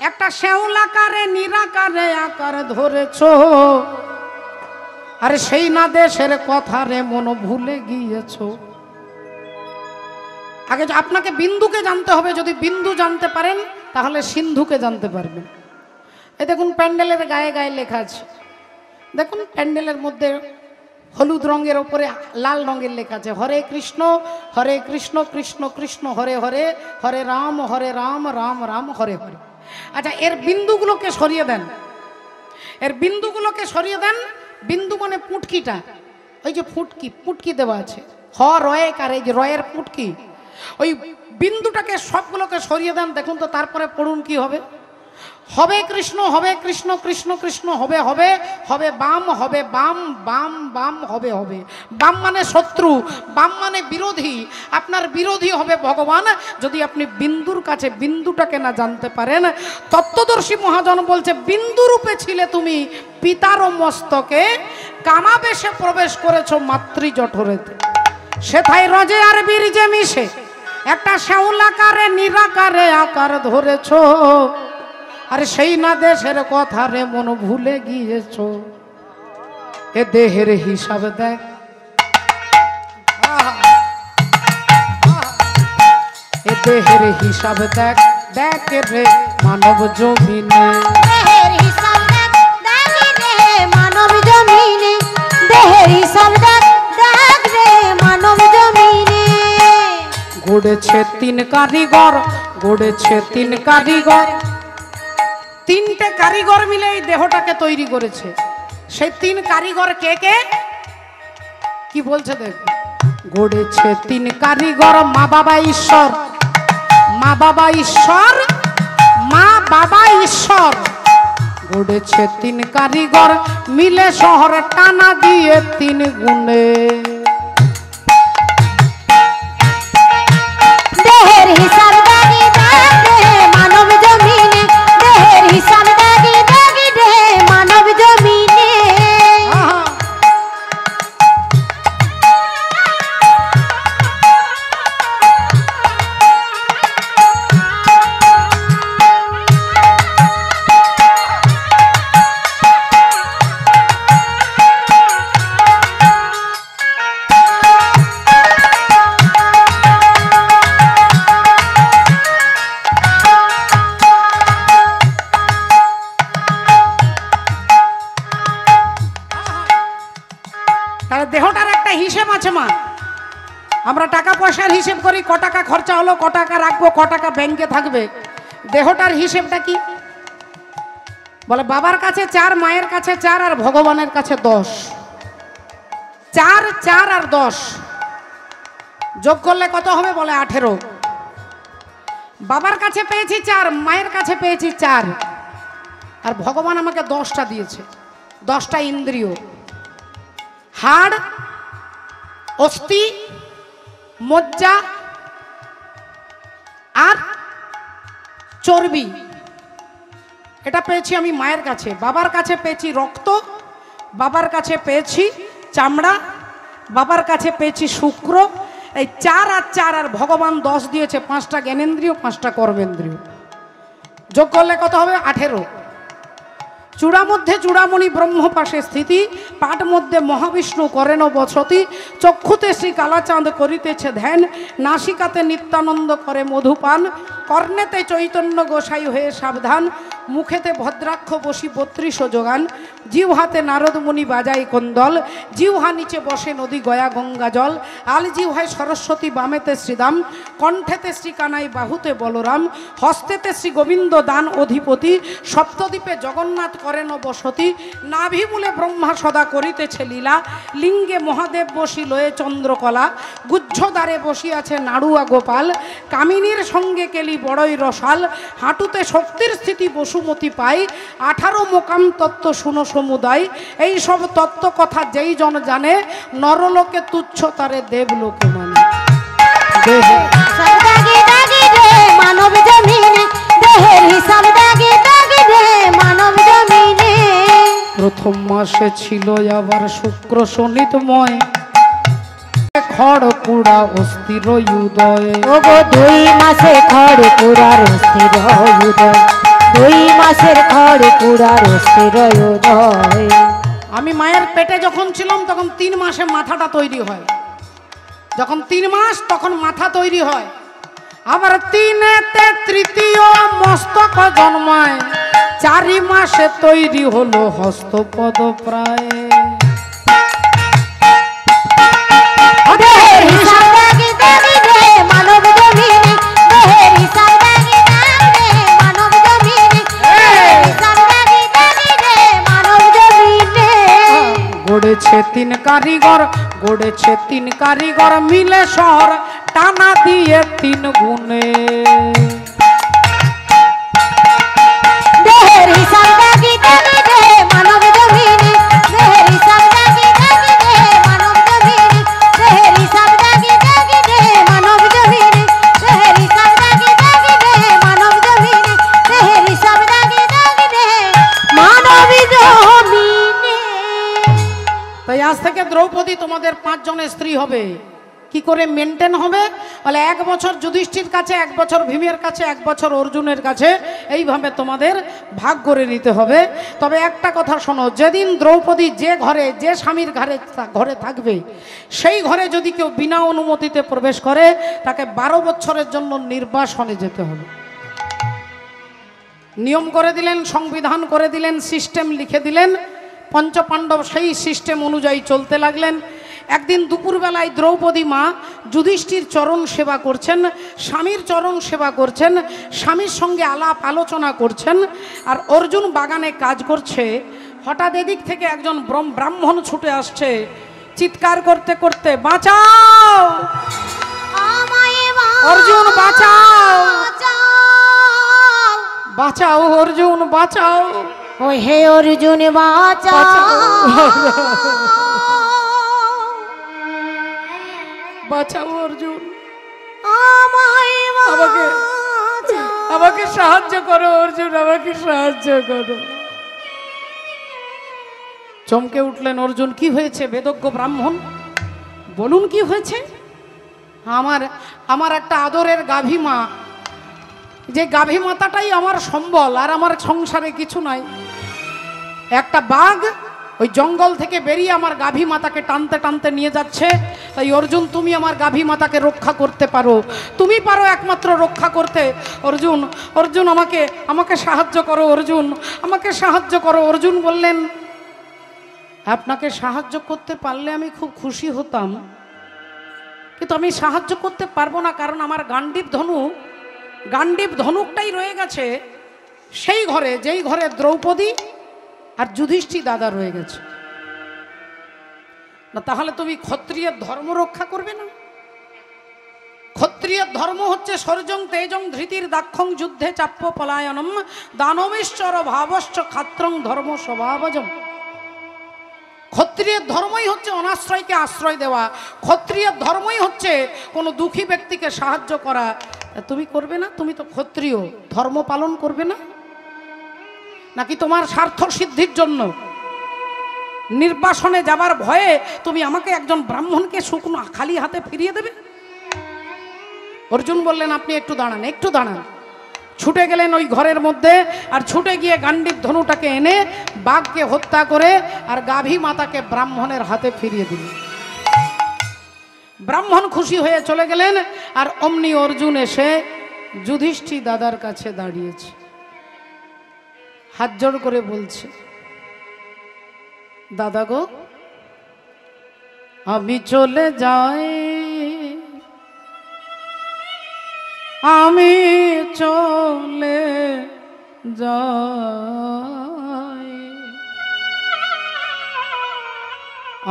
একটা শ্যাওলাকারে নিরাকারে আকার ধরেছো। আরে সেই না দেশের কথা রে মন ভুলে গিয়েছো। আগে আপনাকে বিন্দুকে জানতে হবে। যদি বিন্দু জানতে পারেন তাহলে সিন্ধুকে জানতে পারবেন। এই দেখুন প্যান্ডেলের গায়ে গায়ে লেখা আছে, দেখুন প্যান্ডেলের মধ্যে হলুদ রঙের ওপরে লাল রঙের লেখা আছে হরে কৃষ্ণ কৃষ্ণ কৃষ্ণ হরে হরে, হরে রাম রাম রাম হরে হরে। আচ্ছা, এর বিন্দুগুলোকে সরিয়ে দেন, এর বিন্দুগুলোকে সরিয়ে দেন। বিন্দু মানে পুটকিটা, ওই যে পুটকি দেওয়া আছে হ রয়ে কার, এই যে রয়ের পুটকি, ওই বিন্দুটাকে সবগুলোকে সরিয়ে দেন। দেখুন তো তারপরে পড়ুন কি হবে। হবে কৃষ্ণ কৃষ্ণ কৃষ্ণ হবে হবে, হবে বাম হবে বাম বাম বাম হবে হবে। বাম মানে শত্রু, বাম মানে বিরোধী। আপনার বিরোধী হবে ভগবান যদি আপনি বিন্দুর কাছে বিন্দুটাকে না জানতে পারেন। তত্ত্বদর্শী মহাজন বলছে বিন্দু রূপে ছিলে তুমি পিতার মস্তকে, কামাবেশে প্রবেশ করেছো মাতৃজঠরেতে। সেথায় রজে আর বীর্যে মিশে একটা শ্যাওলাকারে নিরাকারে আকার ধরেছো। আরে সেই না দেশের কথা রে মন ভুলে গিয়েছো। এ দেহের হিসাব দেখ, এ দেহের হিসাব দেখ, দেখ রে মানব জমিনে।
দেহের হিসাব দেখ, দেখ রে মানব জমিনে। দেহের হিসাব দেখ, দেখ রে মানব জমিনে।
গড়েছে তিন কারিগর, গড়েছে তিন কারিগর, তিনটে কারিগর মিলে এই দেহটাকে তৈরি করেছে। সেই তিন কারিগর কে কে কি বলছে দেখ। গড়েছে তিন কারিগর, মা বাবা ঈশ্বর, মা বাবা ঈশ্বর, মা বাবা ঈশ্বর। গড়েছে তিন কারিগর মিলে শহর টানা দিয়ে তিন গুণে।
দেহের হিসাব দাগি দাগ রে মানব জমিনে। দেহের হিসাব দাগি দাগি রে মানব জমিনে।
দেহটার একটা হিসেব আছে মা। আমরা টাকা পয়সার হিসেব করি, ক টাকা খরচা হলো, ক টাকা রাখবো, ক টাকা ব্যাংকে থাকবে। দেহটার হিসেবটা কি বলে? বাবার কাছে 4, মায়ের কাছে 4 আর ভগবানের কাছে 10। 4 4 আর 10 যোগ করলে কত হবে বলে? 18। বাবার কাছে পেয়েছি 4, মায়ের কাছে পেয়েছি 4, আর ভগবান আমাকে 10টা দিয়েছে। 10টা ইন্দ্রিয়, হাড়, অস্থি, মজ্জা আর চর্বি। এটা পেয়েছি আমি মায়ের কাছে। বাবার কাছে পেয়েছি রক্ত, বাবার কাছে পেয়েছি চামড়া, বাবার কাছে পেয়েছি শুক্র। এই 4 আর 4 আর ভগবান 10 দিয়েছে। 5টা জ্ঞানেন্দ্রিয়, 5টা কর্মেন্দ্রিয়। যোগ করলে কত হবে? 18। চূড়া মধ্যে চূড়ামণি ব্রহ্ম পাশে স্থিতি, পাট মধ্যে মহাবিষ্ণু করেন বসতি। চক্ষুতে শ্রী কালাচাঁদ করিতেছে ধ্যান, নাসিকাতে নিত্যানন্দ করে মধুপান। কর্ণেতে চৈতন্য গোসাই হয়ে সাবধান, মুখেতে ভদ্রাক্ষ বসি 32 যোগান। জিহ্বাতে নারদ মুনি বাজাই কন্দল, জিহ্বা নিচে বসে নদী গয়া গঙ্গা জল। আল জিহ্বায় সরস্বতী, বামেতে শ্রীদাম, কণ্ঠেতে শ্রী কানাই, বাহুতে বলরাম। হস্তেতে শ্রী গোবিন্দ দান অধিপতি, সপ্তদ্বীপে জগন্নাথ করেন বসতি। নাভিমূলে ব্রহ্মা সদা করিতেছে লীলা, লিঙ্গে মহাদেব বসি লয়ে চন্দ্রকলা। গুজ্জদ্বারে বসিয়াছে নাড়ুয়া গোপাল, কামিনীর সঙ্গে কেলি বড়ই রসাল। হাঁটুতে শক্তির স্থিতি বসুমতি পাই, 18 মোকাম তত্ত্ব শুনো সমুদায়। এই সব তত্ত্ব কথা যেই জন জানে, নরলোকে তুচ্ছ তারে দেবলোকে মানে।
মানব জমিনে দেহের হিসাব দাগি দাগি রে মানব জমিনে।
প্রথম মাসে ছিল আবার শুক্র শনিতময়, খড়কুড়া অস্থির উদয়।
ওগো 2 মাসে খড়কুড়ার অস্থির উদয়, 2 মাসের খড়কুড়ার অস্থির উদয়।
আমি মায়ের পেটে যখন ছিলাম তখন 3 মাসে মাথাটা তৈরি হয়। যখন 3 মাস তখন মাথা তৈরি হয়। আবার 3-তে তৃতীয় মস্তক জন্মায়, 4 মাসে তৈরি হলো হস্তপদ প্রায়। কারিগর, গড়েছে 3 কারিগর মিলে শহর টানা দিয়ে 3 গুণে।
দেহের হিসাব দাগি দাগি দেহে মানব জমিনে, দেহের হিসাব দাগি দাগি দেহে মানব জমিনে, দেহের হিসাব দাগি দাগি দেহে মানব জমিনে, দেহের হিসাব দাগি দাগি দেহে মানব জমিনে, দেহের হিসাব দাগি দাগি দেহে মানব জমিনে।
তাই আজ থেকে দ্রৌপদী তোমাদের 5 জনের স্ত্রী হবে। কি করে মেনটেন হবে? বলে 1 বছর যুধিষ্ঠির কাছে, 1 বছর ভীমের কাছে, 1 বছর অর্জুনের কাছে, এইভাবে তোমাদের ভাগ করে নিতে হবে। তবে একটা কথা শোনো, যেদিন দ্রৌপদী যে ঘরে, যে স্বামীর ঘরে থাকবে, সেই ঘরে যদি কেউ বিনা অনুমতিতে প্রবেশ করে তাকে 12 বছরের জন্য নির্বাসনে যেতে হবে। নিয়ম করে দিলেন, সংবিধান করে দিলেন, সিস্টেম লিখে দিলেন। পঞ্চপাণ্ডব সেই সিস্টেম অনুযায়ী চলতে লাগলেন। একদিন দুপুরবেলায় দ্রৌপদী মা যুধিষ্ঠির চরণ সেবা করছেন, স্বামীর চরণ সেবা করছেন, স্বামীর সঙ্গে আলাপ আলোচনা করছেন, আর অর্জুন বাগানে কাজ করছে। হঠাৎ এদিক থেকে একজন ব্রাহ্মণ ছুটে আসছে, চিৎকার করতে করতে, বাঁচাও অর্জুন, বাঁচাও, বাঁচাও অর্জুন, বাঁচাও,
ও হে অর্জুন বাঁচাও,
বাঁচাও অর্জুন,
আমাকে
আমাকে সাহায্য করো অর্জুন, আমাকে সাহায্য করো। চমকে উঠলেন অর্জুন। কি হয়েছে বেদজ্ঞ ব্রাহ্মণ? বলুন কি হয়েছে? আমার একটা আদরের গাভী মা, যে গাভী মাতাটাই আমার সম্বল, আর আমার সংসারে কিছু নাই। একটা বাঘ ওই জঙ্গল থেকে বেরিয়ে আমার গাভী মাতাকে টানতে টানতে নিয়ে যাচ্ছে। তাই অর্জুন, তুমি আমার গাভী মাতাকে রক্ষা করতে পারো, তুমি পারো একমাত্র রক্ষা করতে। অর্জুন, অর্জুন আমাকে সাহায্য করো অর্জুন, আমাকে সাহায্য করো। অর্জুন বললেন, আপনাকে সাহায্য করতে পারলে আমি খুব খুশি হতাম, কিন্তু আমি সাহায্য করতে পারবো না, কারণ আমার গান্ডীব ধনুকটাই রয়ে গেছে সেই ঘরে, যেই ঘরে দ্রৌপদী আর যুধিষ্ঠির দাদা রয়ে গেছে। না তাহলে তুমি ক্ষত্রিয়ের ধর্ম রক্ষা করবে না? ক্ষত্রিয়ের ধর্ম হচ্ছে শৌর্যং তেজং ধৃতির দাক্ষং যুদ্ধে চাপ্য পলায়নম দানবেশ্বর ভাবশ্চ খাত্রং ধর্ম স্বভাবজম। ক্ষত্রিয়ের ধর্মই হচ্ছে অনাশ্রয়কে আশ্রয় দেওয়া, ক্ষত্রিয়ের ধর্মই হচ্ছে কোনো দুঃখী ব্যক্তিকে সাহায্য করা। তুমি করবে না? তুমি তো ক্ষত্রিয়, ধর্ম পালন করবে না? নাকি তোমার স্বার্থ সিদ্ধির জন্য নির্বাসনে যাবার ভয়ে তুমি আমাকে একজন ব্রাহ্মণকে শুকনো খালি হাতে ফিরিয়ে দেবে? অর্জুন বললেন, আপনি একটু দাঁড়ান, একটু দাঁড়ান। ছুটে গেলেন ওই ঘরের মধ্যে, আর ছুটে গিয়ে গান্ডীব ধনুটাকে এনে বাঘকে হত্যা করে আর গাভী মাতাকে ব্রাহ্মণের হাতে ফিরিয়ে দিলেন। ব্রাহ্মণ খুশি হয়ে চলে গেলেন। আর অমনি অর্জুন এসে যুধিষ্ঠির দাদার কাছে দাঁড়িয়েছে, হাত জোড় করে বলছে, দাদা গো, আমি চলে যাই, আমি চলে যাই,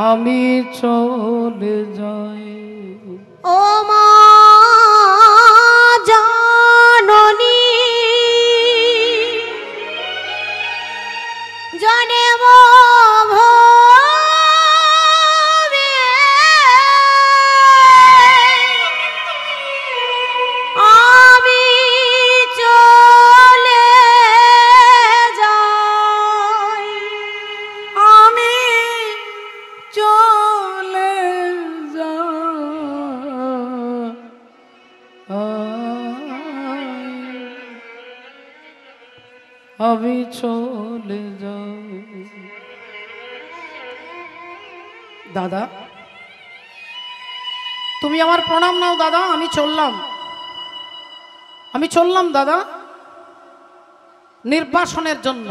আমি চলে যাই।
ও মা জাননী জানে
আমি চলে যাই। দাদা, তুমি আমার প্রণাম নাও দাদা, আমি চললাম দাদা নির্বাসনের জন্য।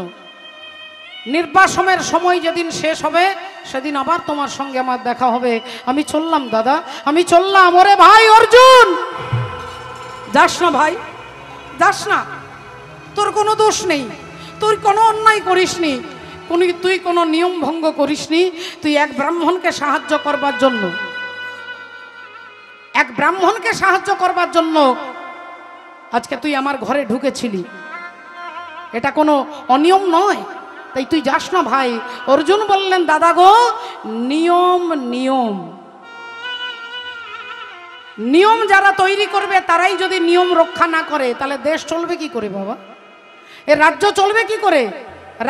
নির্বাসনের সময় যেদিন শেষ হবে সেদিন আবার তোমার সঙ্গে আমার দেখা হবে। আমি চললাম দাদা, আমি চললাম। ওরে ভাই অর্জুন, যাস না ভাই, যাস না, তোর কোনো দোষ নেই, তোর কোনো অন্যায় করিসনি, তুই কোনো নিয়ম ভঙ্গ করিসনি। তুই এক ব্রাহ্মণকে সাহায্য করবার জন্য, এক ব্রাহ্মণকে সাহায্য করবার জন্য আজকে তুই আমার ঘরে ঢুকেছিলি, এটা কোনো অনিয়ম নয়, তাই তুই যাস না ভাই। অর্জুন বললেন দাদা গো, নিয়ম নিয়ম নিয়ম যারা তৈরি করবে তারাই যদি নিয়ম রক্ষা না করে তাহলে দেশ চলবে কি করে বাবা, এ রাজ্য চলবে কি করে?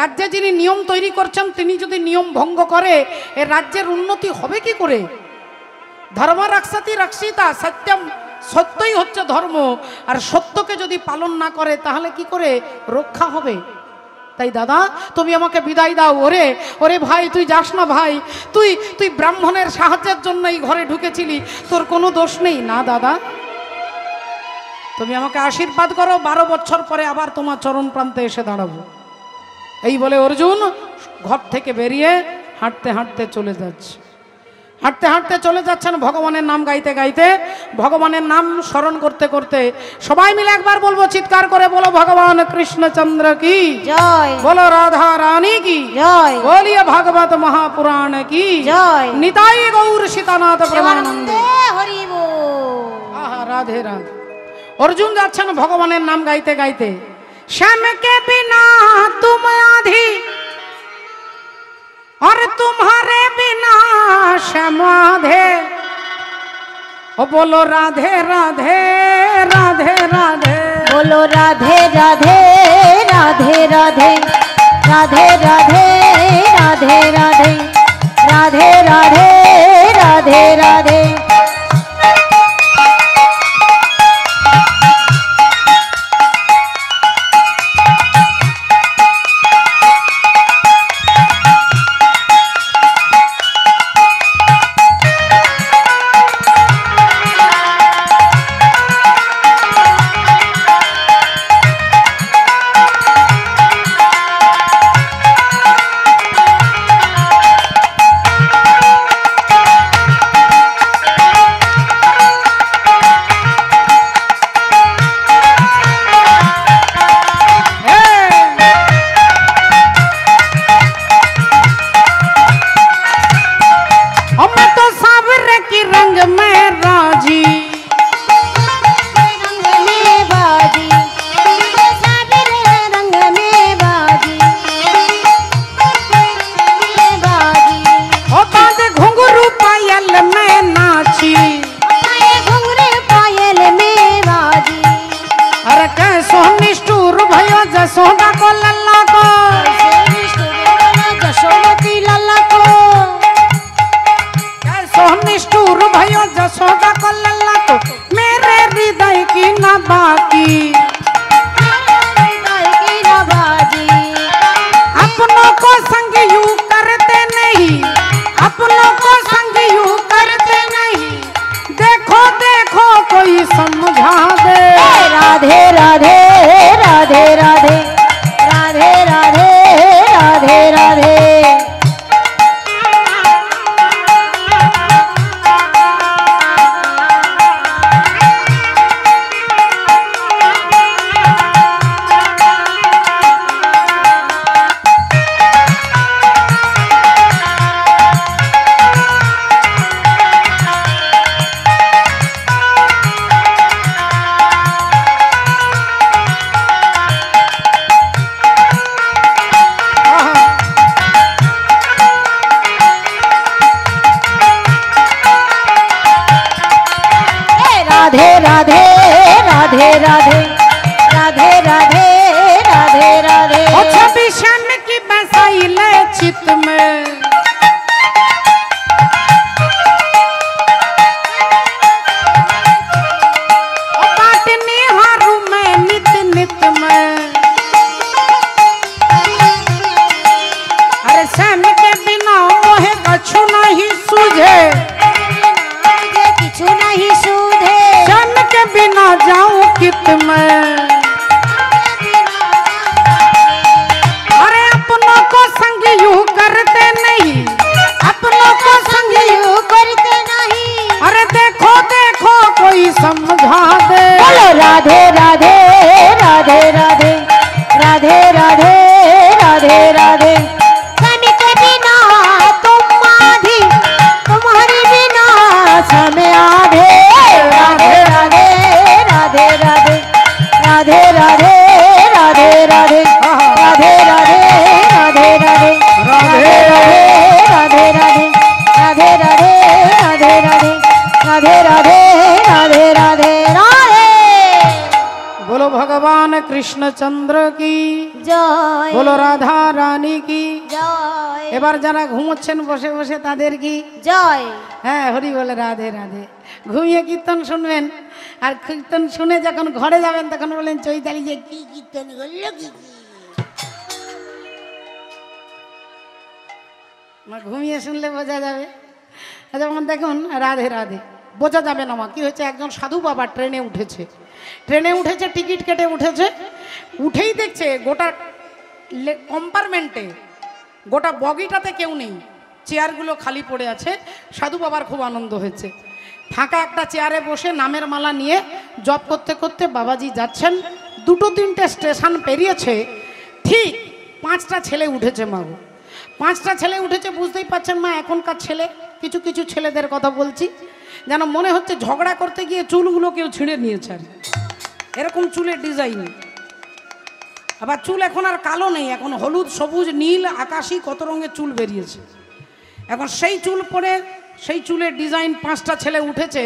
রাজ্যে যিনি নিয়ম তৈরি করছেন তিনি যদি নিয়ম ভঙ্গ করে এ রাজ্যের উন্নতি হবে কি করে? ধর্ম রক্ষতি রক্ষিতা সত্যম, সত্যই হচ্ছে ধর্ম, আর সত্যকে যদি পালন না করে তাহলে কি করে রক্ষা হবে? তাই দাদা তুমি আমাকে বিদায় দাও। ওরে ওরে ভাই তুই যাস না ভাই, তুই তুই ব্রাহ্মণের সাহায্যের জন্য এই ঘরে ঢুকেছিলি, তোর কোনো দোষ নেই। না দাদা তুমি আমাকে আশীর্বাদ করো, 12 বছর পরে আবার তোমার চরণ প্রান্তে এসে দাঁড়াবো। এই বলে অর্জুন ঘর থেকে বেরিয়ে হাঁটতে হাঁটতে চলে যাচ্ছে, হাঁটতে হাঁটতে চলে যাচ্ছেন ভগবানের নাম গাইতে গাইতে, ভগবানের নাম স্মরণ করতে করতে। সবাই মিলে একবার বলবো, চিৎকার করে বলো ভগবান কৃষ্ণচন্দ্র কি
জয়,
বলো রাধা রানী কি
জয়,
বলিয়ে ভাগবত মহাপুরাণ কি
জয়,
নিতাই গৌর সীতানাথ প্রেমানন্দে
হরি বল।
আহা রাধে রাধে। অর্জুন যাচ্ছেন ভগবানের নাম গাইতে গাইতে। শ্যাম কে বিনা তুম আধি और तुम्हारे बिना समाधे, ओ बोलो राधे राधे राधे राधे,
बोलो राधे राधे राधे राधे राधे राधे राधे राधे राधे राधे राधे राधे।
কৃষ্ণচন্দ্র কি
জয়
বলো রাধা রানী কি
জয়
এবার যারা ঘুমোচ্ছেন বসে বসে তাদের কি
জয়
হ্যাঁ হরি বলে রাধে রাধে ঘুমিয়ে কীর্তন শুনবেন আর কীর্তন শুনে যখন ঘরে যাবেন তখন বলেন চৈতালি যে কি কীর্তন করলো কি ঘুমিয়ে শুনলে বোঝা যাবে যেমন দেখুন রাধে রাধে বোঝা যাবে না মা কি হয়েছে একজন সাধু বাবা ট্রেনে উঠেছে টিকিট কেটে উঠেছে উঠেই দেখছে গোটা কম্পার্টমেন্টে গোটা বগিটাতে কেউ নেই চেয়ারগুলো খালি পড়ে আছে সাধু বাবার খুব আনন্দ হয়েছে ফাঁকা একটা চেয়ারে বসে নামের মালা নিয়ে জপ করতে করতে বাবাজি যাচ্ছেন দুটো তিনটে স্টেশন পেরিয়েছে ঠিক 5টা ছেলে উঠেছে মাগো 5টা ছেলে উঠেছে বুঝতেই পারছেন মা এখনকার ছেলে কিছু কিছু ছেলেদের কথা বলছি যেন মনে হচ্ছে ঝগড়া করতে গিয়ে চুলগুলো কেউ ছিঁড়ে নিয়েছে আর এরকম চুলের ডিজাইন আবার চুল এখন আর কালো নেই এখন হলুদ সবুজ নীল আকাশি কত রঙের চুল বেরিয়েছে এখন সেই চুল পরে সেই চুলের ডিজাইন 5টা ছেলে উঠেছে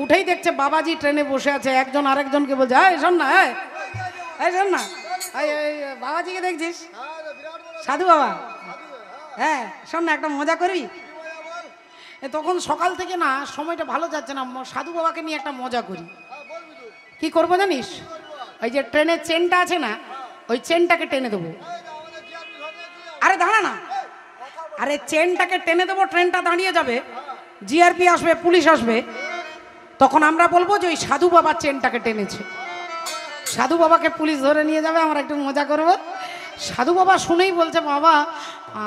উঠেই দেখছে বাবাজি ট্রেনে বসে আছে একজন আরেকজনকে বলছে এই শোন না এই শোন না এই বাবাজিকে দেখছিস সাধু বাবা হ্যাঁ শোন না একটা মজা করবি তখন সকাল থেকে না সময়টা ভালো যাচ্ছে না সাধু বাবাকে নিয়ে একটা মজা করি কি করবো জানিস ওই যে ট্রেনের চেনটা আছে না ওই চেনটাকে টেনে দেবো আরে দাঁড়া না আরে চেনটাকে টেনে দেবো ট্রেনটা দাঁড়িয়ে যাবে জিআরপি আসবে পুলিশ আসবে তখন আমরা বলবো যে ওই সাধু বাবার চেনটাকে টেনেছে সাধু বাবাকে পুলিশ ধরে নিয়ে যাবে আমরা একটু মজা করবো সাধু বাবা শুনেই বলছে বাবা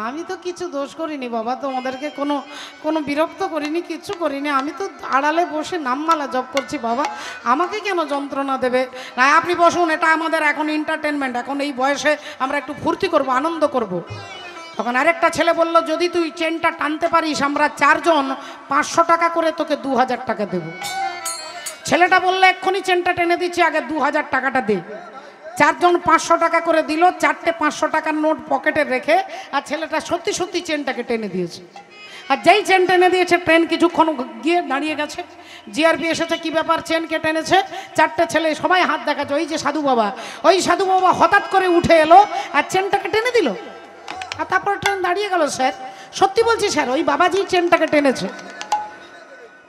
আমি তো কিছু দোষ করিনি বাবা তোমাদেরকে কোনো বিরক্ত করিনি কিছু করিনি আমি তো আড়ালে বসে নামমালা জপ করছি বাবা আমাকে কেন যন্ত্রণা দেবে না আপনি বসুন এটা আমাদের এখন এন্টারটেনমেন্ট এখন এই বয়সে আমরা একটু ফুর্তি করব আনন্দ করব তখন আরেকটা ছেলে বলল যদি তুই চেনটা টানতে পারিস আমরা 4 জন 500 টাকা করে তোকে 2000 টাকা দেব ছেলেটা বললো এক্ষুনি চেনটা টেনে দিচ্ছি আগে 2000 টাকাটা দে 4 জন 500 টাকা করে দিল 4টে 500 টাকার নোট পকেটে রেখে আর ছেলেটা সত্যি সত্যি চেনটাকে টেনে দিয়েছে আর যেই চেন টেনে দিয়েছে ট্রেন কিছুক্ষণ গিয়ে দাঁড়িয়ে গেছে জিআরপি এসেছে কি ব্যাপার চেনকে টেনেছে 4টে ছেলে সবাই হাত দেখাচ্ছে ওই যে সাধু বাবা ওই সাধু বাবা হঠাৎ করে উঠে এলো আর চেনটাকে টেনে দিল আর তারপর ট্রেন দাঁড়িয়ে গেল স্যার সত্যি বলছি স্যার ওই বাবাজি চেনটাকে টেনেছে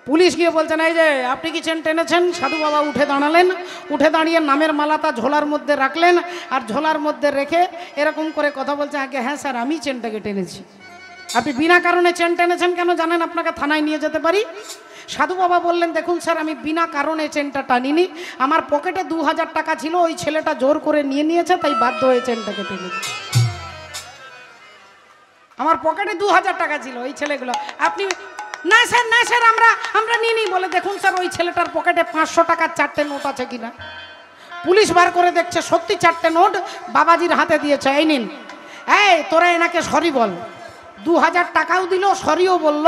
পুলিশ গিয়ে বলছেন এই যে আপনি কি চেন টেনেছেন সাধু বাবা উঠে দাঁড়ালেন উঠে দাঁড়িয়ে নামের মালাটা ঝোলার মধ্যে রাখলেন আর ঝোলার মধ্যে রেখে এরকম করে কথা বলছে আগে হ্যাঁ স্যার আমি চেনটাকে টেনেছি আপনি বিনা কারণে চেন টেনেছেন কেন জানেন আপনাকে থানায় নিয়ে যেতে পারি সাধু বাবা বললেন দেখুন স্যার আমি বিনা কারণে চেনটা টানিনি আমার পকেটে 2000 টাকা ছিল ওই ছেলেটা জোর করে নিয়েছে তাই বাধ্য হয়ে চেনটাকে টেনেছি আমার পকেটে 2000 টাকা ছিল ওই ছেলেগুলো আপনি না স্যার আমরা নিয়ে নিই বলে দেখুন স্যার ওই ছেলেটার পকেটে 500 টাকার 4টে নোট আছে কিনা পুলিশ বার করে দেখছে সত্যি 4টে নোট বাবাজির হাতে দিয়েছে এই নিন এই তোরা এনাকে সরি বল 2000 টাকাও দিল সরিও বলল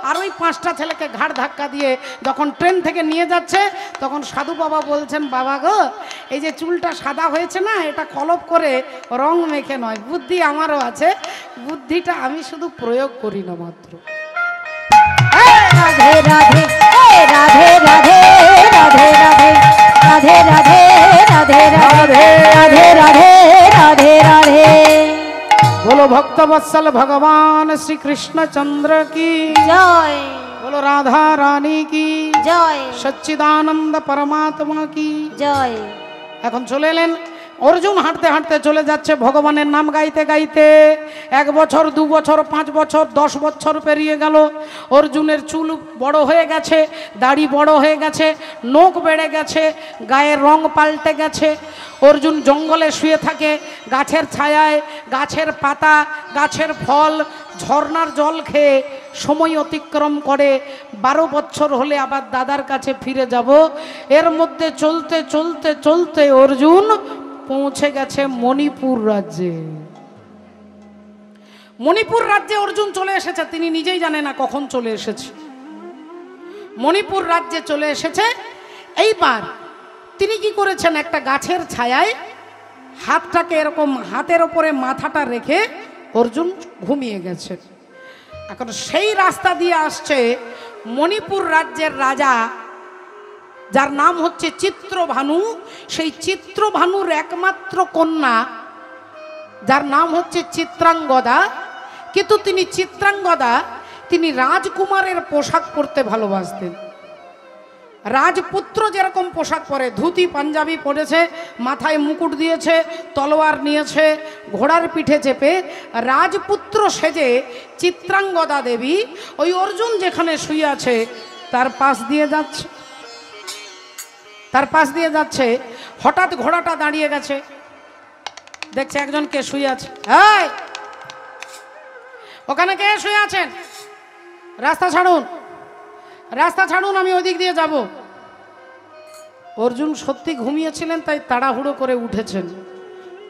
আর ওই 5টা ছেলেকে ঘাড় ধাক্কা দিয়ে যখন ট্রেন থেকে নিয়ে যাচ্ছে তখন সাধু বাবা বলছেন বাবা গো এই যে চুলটা সাদা হয়েছে না এটা কলপ করে রং মেখে নয় বুদ্ধি আমারও আছে বুদ্ধিটা আমি শুধু প্রয়োগ করি না মাত্র
রাধে রাধে রাধে রাধে রাধে রাধে রাধে রাধে রাধে রাধে রাধে রাধে রাধে
बोलो भक्त वत्सल भगवान श्री कृष्णचंद्र की
জয়
बोलो राधा रानी की
জয়
सच्चिदानंद परमात्मा की
জয়
এখন চলে এলেন অর্জুন হাঁটতে হাঁটতে চলে যাচ্ছে ভগবানের নাম গাইতে গাইতে 1 বছর 2 বছর 5 বছর 10 বছর পেরিয়ে গেল অর্জুনের চুল বড় হয়ে গেছে দাড়ি বড় হয়ে গেছে নখ বেড়ে গেছে গায়ের রং পাল্টে গেছে অর্জুন জঙ্গলে শুয়ে থাকে গাছের ছায়ায় গাছের পাতা গাছের ফল ঝর্ণার জল খেয়ে সময় অতিক্রম করে 12 বছর হলে আবার দাদার কাছে ফিরে যাব এর মধ্যে চলতে চলতে চলতে অর্জুন পৌঁছে গেছে মণিপুর রাজ্যে মণিপুর রাজ্যে অর্জুন চলে এসেছে তিনি নিজেই জানে না কখন চলে এসেছে মণিপুর রাজ্যে চলে এসেছে এইবার তিনি কি করেছেন একটা গাছের ছায়ায় হাতটাকে এরকম হাতের উপরে মাথাটা রেখে অর্জুন ঘুমিয়ে গেছে এখন সেই রাস্তা দিয়ে আসছে মণিপুর রাজ্যের রাজা যার নাম হচ্ছে চিত্রভানু। সেই চিত্রভানুর একমাত্র কন্যা যার নাম হচ্ছে চিত্রাঙ্গদা। কিন্তু তিনি চিত্রাঙ্গদা, তিনি রাজকুমারের পোশাক পরতে ভালোবাসতেন। রাজপুত্র যেরকম পোশাক পরে, ধুতি পাঞ্জাবি পরেছে, মাথায় মুকুট দিয়েছে, তলোয়ার নিয়েছে, ঘোড়ার পিঠে চেপে রাজপুত্র সেজে চিত্রাঙ্গদা দেবী ওই অর্জুন যেখানে শুয়ে আছে তার পাশ দিয়ে যাচ্ছে। তার পাশ দিয়ে যাচ্ছে, হঠাৎ ঘোড়াটা দাঁড়িয়ে গেছে, দেখছে একজন কে শুয়ে আছে। এই, ওখানে কে শুয়ে আছেন? রাস্তা ছাড়ুন, রাস্তা ছাড়ুন, আমি ওই দিক দিয়ে যাব। অর্জুন সত্যি ঘুমিয়েছিলেন, তাই তাড়াহুড়ো করে উঠেছেন।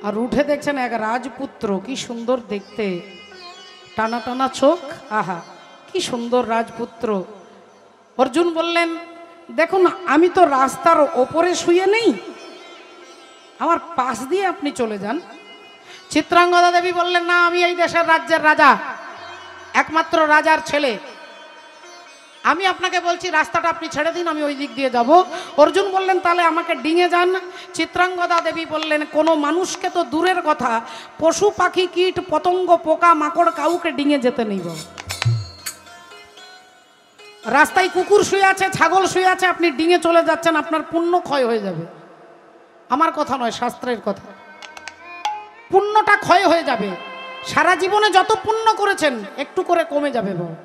আর উঠে দেখছেন এক রাজপুত্র, কি সুন্দর দেখতে, টানা টানা চোখ, আহা কি সুন্দর রাজপুত্র। অর্জুন বললেন, দেখুন আমি তো রাস্তার ওপরে শুয়ে নেই, আমার পাশ দিয়ে আপনি চলে যান। চিত্রাঙ্গদা দেবী বললেন, না, আমি এই দেশের রাজ্যের রাজা, একমাত্র রাজার ছেলে, আমি আপনাকে বলছি রাস্তাটা আপনি ছেড়ে দিন, আমি ওই দিক দিয়ে যাব। অর্জুন বললেন, তাহলে আমাকে ডিঙে যান। চিত্রাঙ্গদা দেবী বললেন, কোনো মানুষকে তো দূরের কথা, পশু পাখি কীট পতঙ্গ পোকা মাকড় কাউকে ডিঙে যেতে নেই বাবা। রাস্তায় কুকুর শুয়ে আছে, ছাগল শুয়ে আছে, আপনি ডিঙে চলে যাচ্ছেন, আপনার পুণ্য ক্ষয় হয়ে যাবে। আমার কথা নয়, শাস্ত্রের কথা। পুণ্যটা ক্ষয় হয়ে যাবে, সারা জীবনে যত পুণ্য করেছেন একটু করে কমে যাবে বাবা।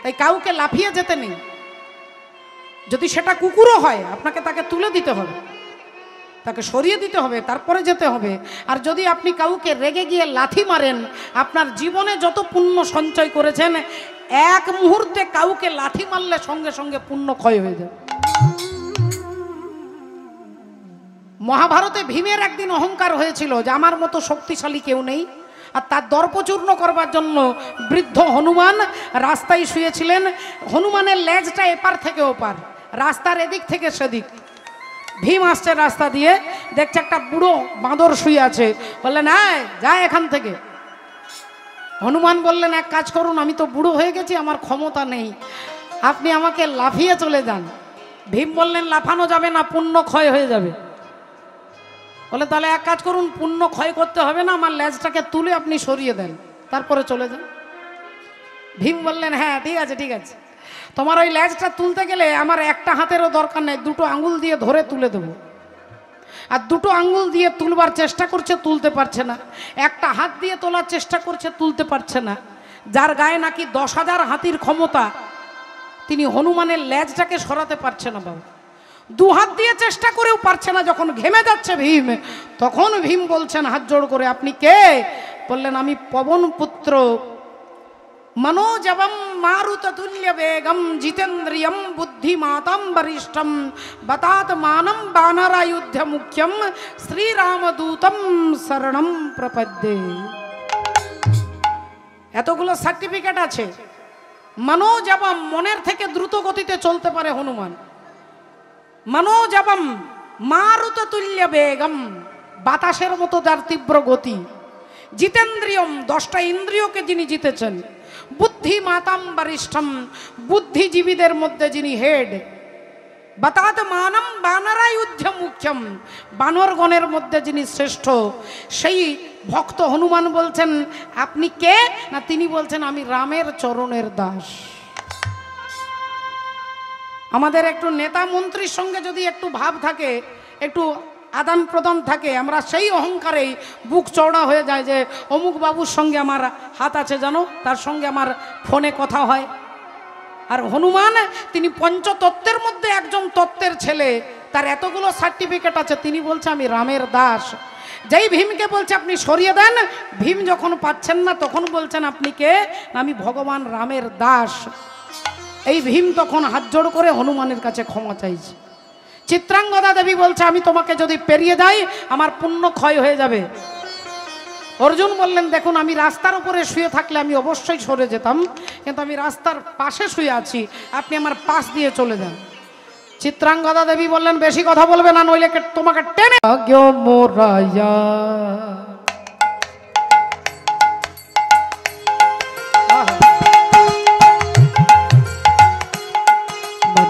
তাই কাউকে লাফিয়ে যেতে নেই। যদি সেটা কুকুরও হয় আপনাকে তাকে তুলে দিতে হবে, তাকে সরিয়ে দিতে হবে, তারপরে যেতে হবে। আর যদি আপনি কাউকে রেগে গিয়ে লাথি মারেন, আপনার জীবনে যত পুণ্য সঞ্চয় করেছেন এক মুহূর্তে কাউকে লাথি মারলে সঙ্গে সঙ্গে পুণ্য ক্ষয় হয়ে যাবে। মহাভারতে ভীমের একদিন অহংকার হয়েছিল যে আমার মতো শক্তিশালী কেউ নেই, আর তার দর্পচূর্ণ করবার জন্য বৃদ্ধ হনুমান রাস্তায় শুয়েছিলেন। হনুমানের লেজটা এপার থেকে ওপার, রাস্তার এদিক থেকে সেদিক। ভীম আসছে রাস্তা দিয়ে, দেখছে একটা বুড়ো বাঁদর শুয়ে আছে, বললেন, আয় যা এখান থেকে। হনুমান বললেন, এক কাজ করুন, আমি তো বুড়ো হয়ে গেছি, আমার ক্ষমতা নেই, আপনি আমাকে লাফিয়ে চলে যান। ভীম বললেন, লাফানো যাবে না, পুণ্য ক্ষয় হয়ে যাবে। বলে, তাহলে এক কাজ করুন, পুণ্য ক্ষয় করতে হবে না, আমার লেজটাকে তুলে আপনি সরিয়ে দেন, তারপরে চলে যান। ভীম বললেন, হ্যাঁ ঠিক আছে ঠিক আছে, তোমার ওই লেজটা তুলতে গেলে আমার একটা হাতেরও দরকার নেই, দুটো আঙুল দিয়ে ধরে তুলে দেবো। আর দুটো আঙুল দিয়ে তুলবার চেষ্টা করছে, তুলতে পারছে না। একটা হাত দিয়ে তোলার চেষ্টা করছে, তুলতে পারছে না। যার গায়ে নাকি 10,000 হাতির ক্ষমতা, তিনি হনুমানের লেজটাকে সরাতে পারছে না বাবা। দু হাত দিয়ে চেষ্টা করেও পারছে না। যখন ঘেমে যাচ্ছে ভীম, তখন ভীম বলছেন হাত জোড় করে, আপনি কে? বললেন, আমি পবন পুত্র मनोजवं मारुततुल्य वेगं जितेन्द्रियं बुद्धिमातं वरिष्ठं बतात्मानं वानरायुध्य मुख्यं श्रीरामदूतं शरणं प्रपद्ये। এতগুলো সার্টিফিকেট আছে। मनोजवम মনের থেকে দ্রুত গতিতে চলতে পারে হনুমান। मनोजवम मारुततुल्य वेगम বাতাসের মতো যার তীব্র গতি। জিতেন্দ্রিয়ম 10টা ইন্দ্রিয়কে যিনি জিতেছেন। বুদ্ধিমাতাম বরিষ্ঠম বুদ্ধিজীবীদের মধ্যে যিনি হেড। বাতাত্মানম বানরায়ুধ্য মুখ্যম বানরগণের মধ্যে যিনি শ্রেষ্ঠ। সেই ভক্ত হনুমান বলছেন আপনি কে? না তিনি বলছেন আমি রামের চরণের দাস। আমাদের একটু নেতা মন্ত্রীর সঙ্গে যদি একটু ভাব থাকে, একটু আদান প্রদান থাকে, আমরা সেই অহংকারেই বুক চওড়া হয়ে যায় যে অমুক বাবুর সঙ্গে আমার হাত আছে জানো, তার সঙ্গে আমার ফোনে কথা হয়। আর হনুমান তিনি পঞ্চতত্ত্বের মধ্যে একজন তত্ত্বের ছেলে, তার এতগুলো সার্টিফিকেট আছে, তিনি বলছে আমি রামের দাস। যেই ভীমকে বলছে আপনি সরিয়ে দেন, ভীম যখন পাচ্ছেন না তখন বলছেন আপনি কে? আমি ভগবান রামের দাস। এই ভীম তখন হাত জোড় করে হনুমানের কাছে ক্ষমা চাইছে। চিত্রাঙ্গদা দেবী বলছে আমি তোমাকে যদি পেরিয়ে যাই আমার পুণ্য ক্ষয় হয়ে যাবে। অর্জুন বললেন দেখুন আমি রাস্তার উপরে শুয়ে থাকলে আমি অবশ্যই সরে যেতাম, কিন্তু আমি রাস্তার পাশে শুয়ে আছি, আপনি আমার পাশ দিয়ে চলে যান। চিত্রাঙ্গদা দেবী বললেন বেশি কথা বলবে না, নইলে তোমাকে টেনে মোরায়া।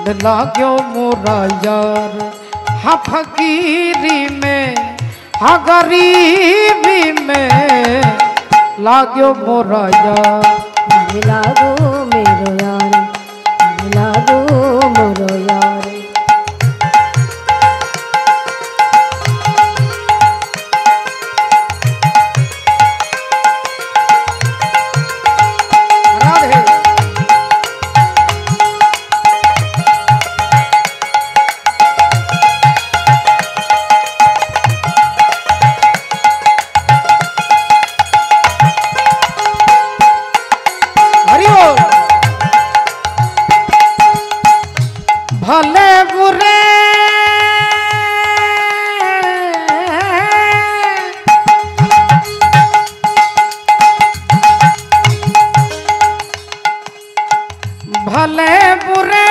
मन लाग्यो मोरा यार हा फकीरी में हा गरीबी में लाग्यो मोरा यार
मन लागो मेरो यार मन लागो मोरो यार
भले बुरे भले बुरे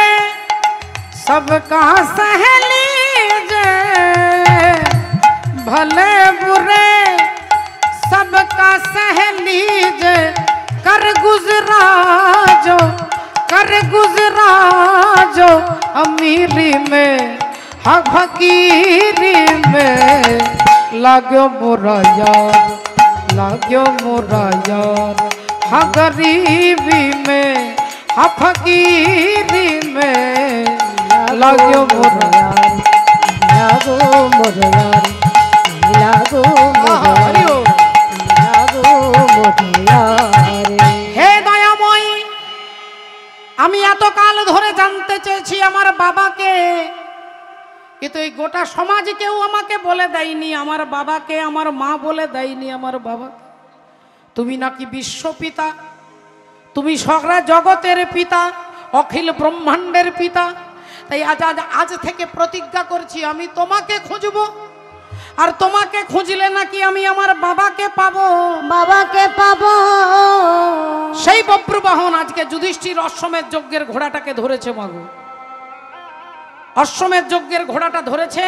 सबका सह लीजे भले बुरे सबका सह लीजे कर गुजरा जो अमीरी में हा फकीरी में लाग्यो मोरा यार हा गरीबी में हा फकीरी में लाग्यो मोरा यार
लागो मोरो यार लागो मोरो यार
হে দয়াময় আমি এতকাল ধরে জানতে চেয়েছি আমার বাবাকে কিন্তু এই গোটা সমাজ কেউ আমাকে বলে দেয়নি আমার বাবাকে আমার মা বলে দেয়নি আমার বাবা তুমি নাকি বিশ্বপিতা তুমি সারা জগতের পিতা অখিল ব্রহ্মাণ্ডের পিতা তাই আজ থেকে প্রতিজ্ঞা করছি আমি তোমাকে খুঁজবো আর তোমাকে খুঁজলে নাকি আমি আমার বাবাকে পাবো সেই বব্রবাহন আজকে যুধিষ্ঠির অশ্বমেধ যজ্ঞের ঘোড়াটাকে ধরেছে মাগো অশ্বমেধ যজ্ঞের ঘোড়াটা ধরেছে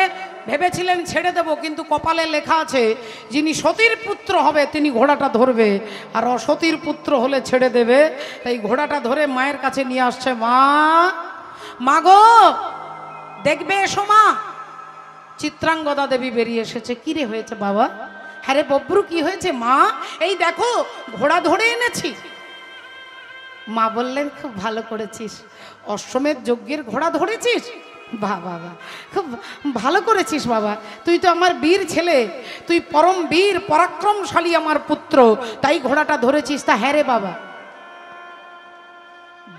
ভেবেছিলেন ছেড়ে দেব কিন্তু কপালে লেখা আছে যিনি সতীর পুত্র হবে তিনি ঘোড়াটা ধরবে আর অসতীর পুত্র হলে ছেড়ে দেবে তাই ঘোড়াটা ধরে মায়ের কাছে নিয়ে আসছে মা গো দেখবে এসো মা চিত্রাঙ্গদা দেবী বেরিয়ে এসেছে কি রে হয়েছে বাবা হ্যাঁ রে বব্রু কি হয়েছে মা এই দেখো ঘোড়া ধরে এনেছি মা বললেন খুব ভালো করেছিস অশ্বমেধ যজ্ঞের ঘোড়া ধরেছিস বাবা খুব ভালো করেছিস বাবা তুই তো আমার বীর ছেলে তুই পরম বীর পরাক্রমশালী আমার পুত্র তাই ঘোড়াটা ধরেছিস তা হ্যাঁ রে বাবা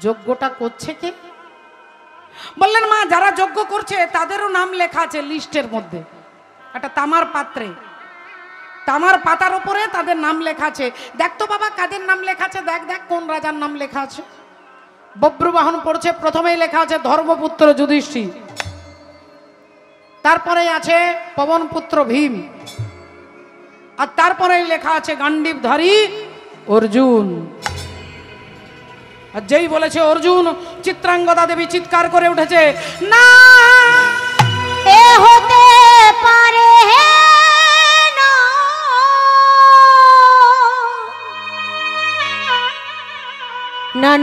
যজ্ঞটা করছে কে বললেন মা যারা যজ্ঞ করছে তাদেরও নাম লেখা আছে লিস্টের মধ্যে একটা তামার পাত্রে তামার পাতার উপরে তাদের নাম লেখা আছে দেখ তো বাবা কাদের নাম লেখা আছে দেখ কোন রাজার নাম লেখা আছে বব্রবাহন পড়ছে প্রথমেই লেখা আছে ধর্মপুত্র যুধিষ্ঠির তারপরে আছে পবনপুত্র ভীম আর তারপরেই লেখা আছে গান্ডীবধারী অর্জুন আর যেই বলেছে অর্জুন চিত্রাঙ্গদা দেবী চিৎকার করে উঠেছে না
এ হতে পারে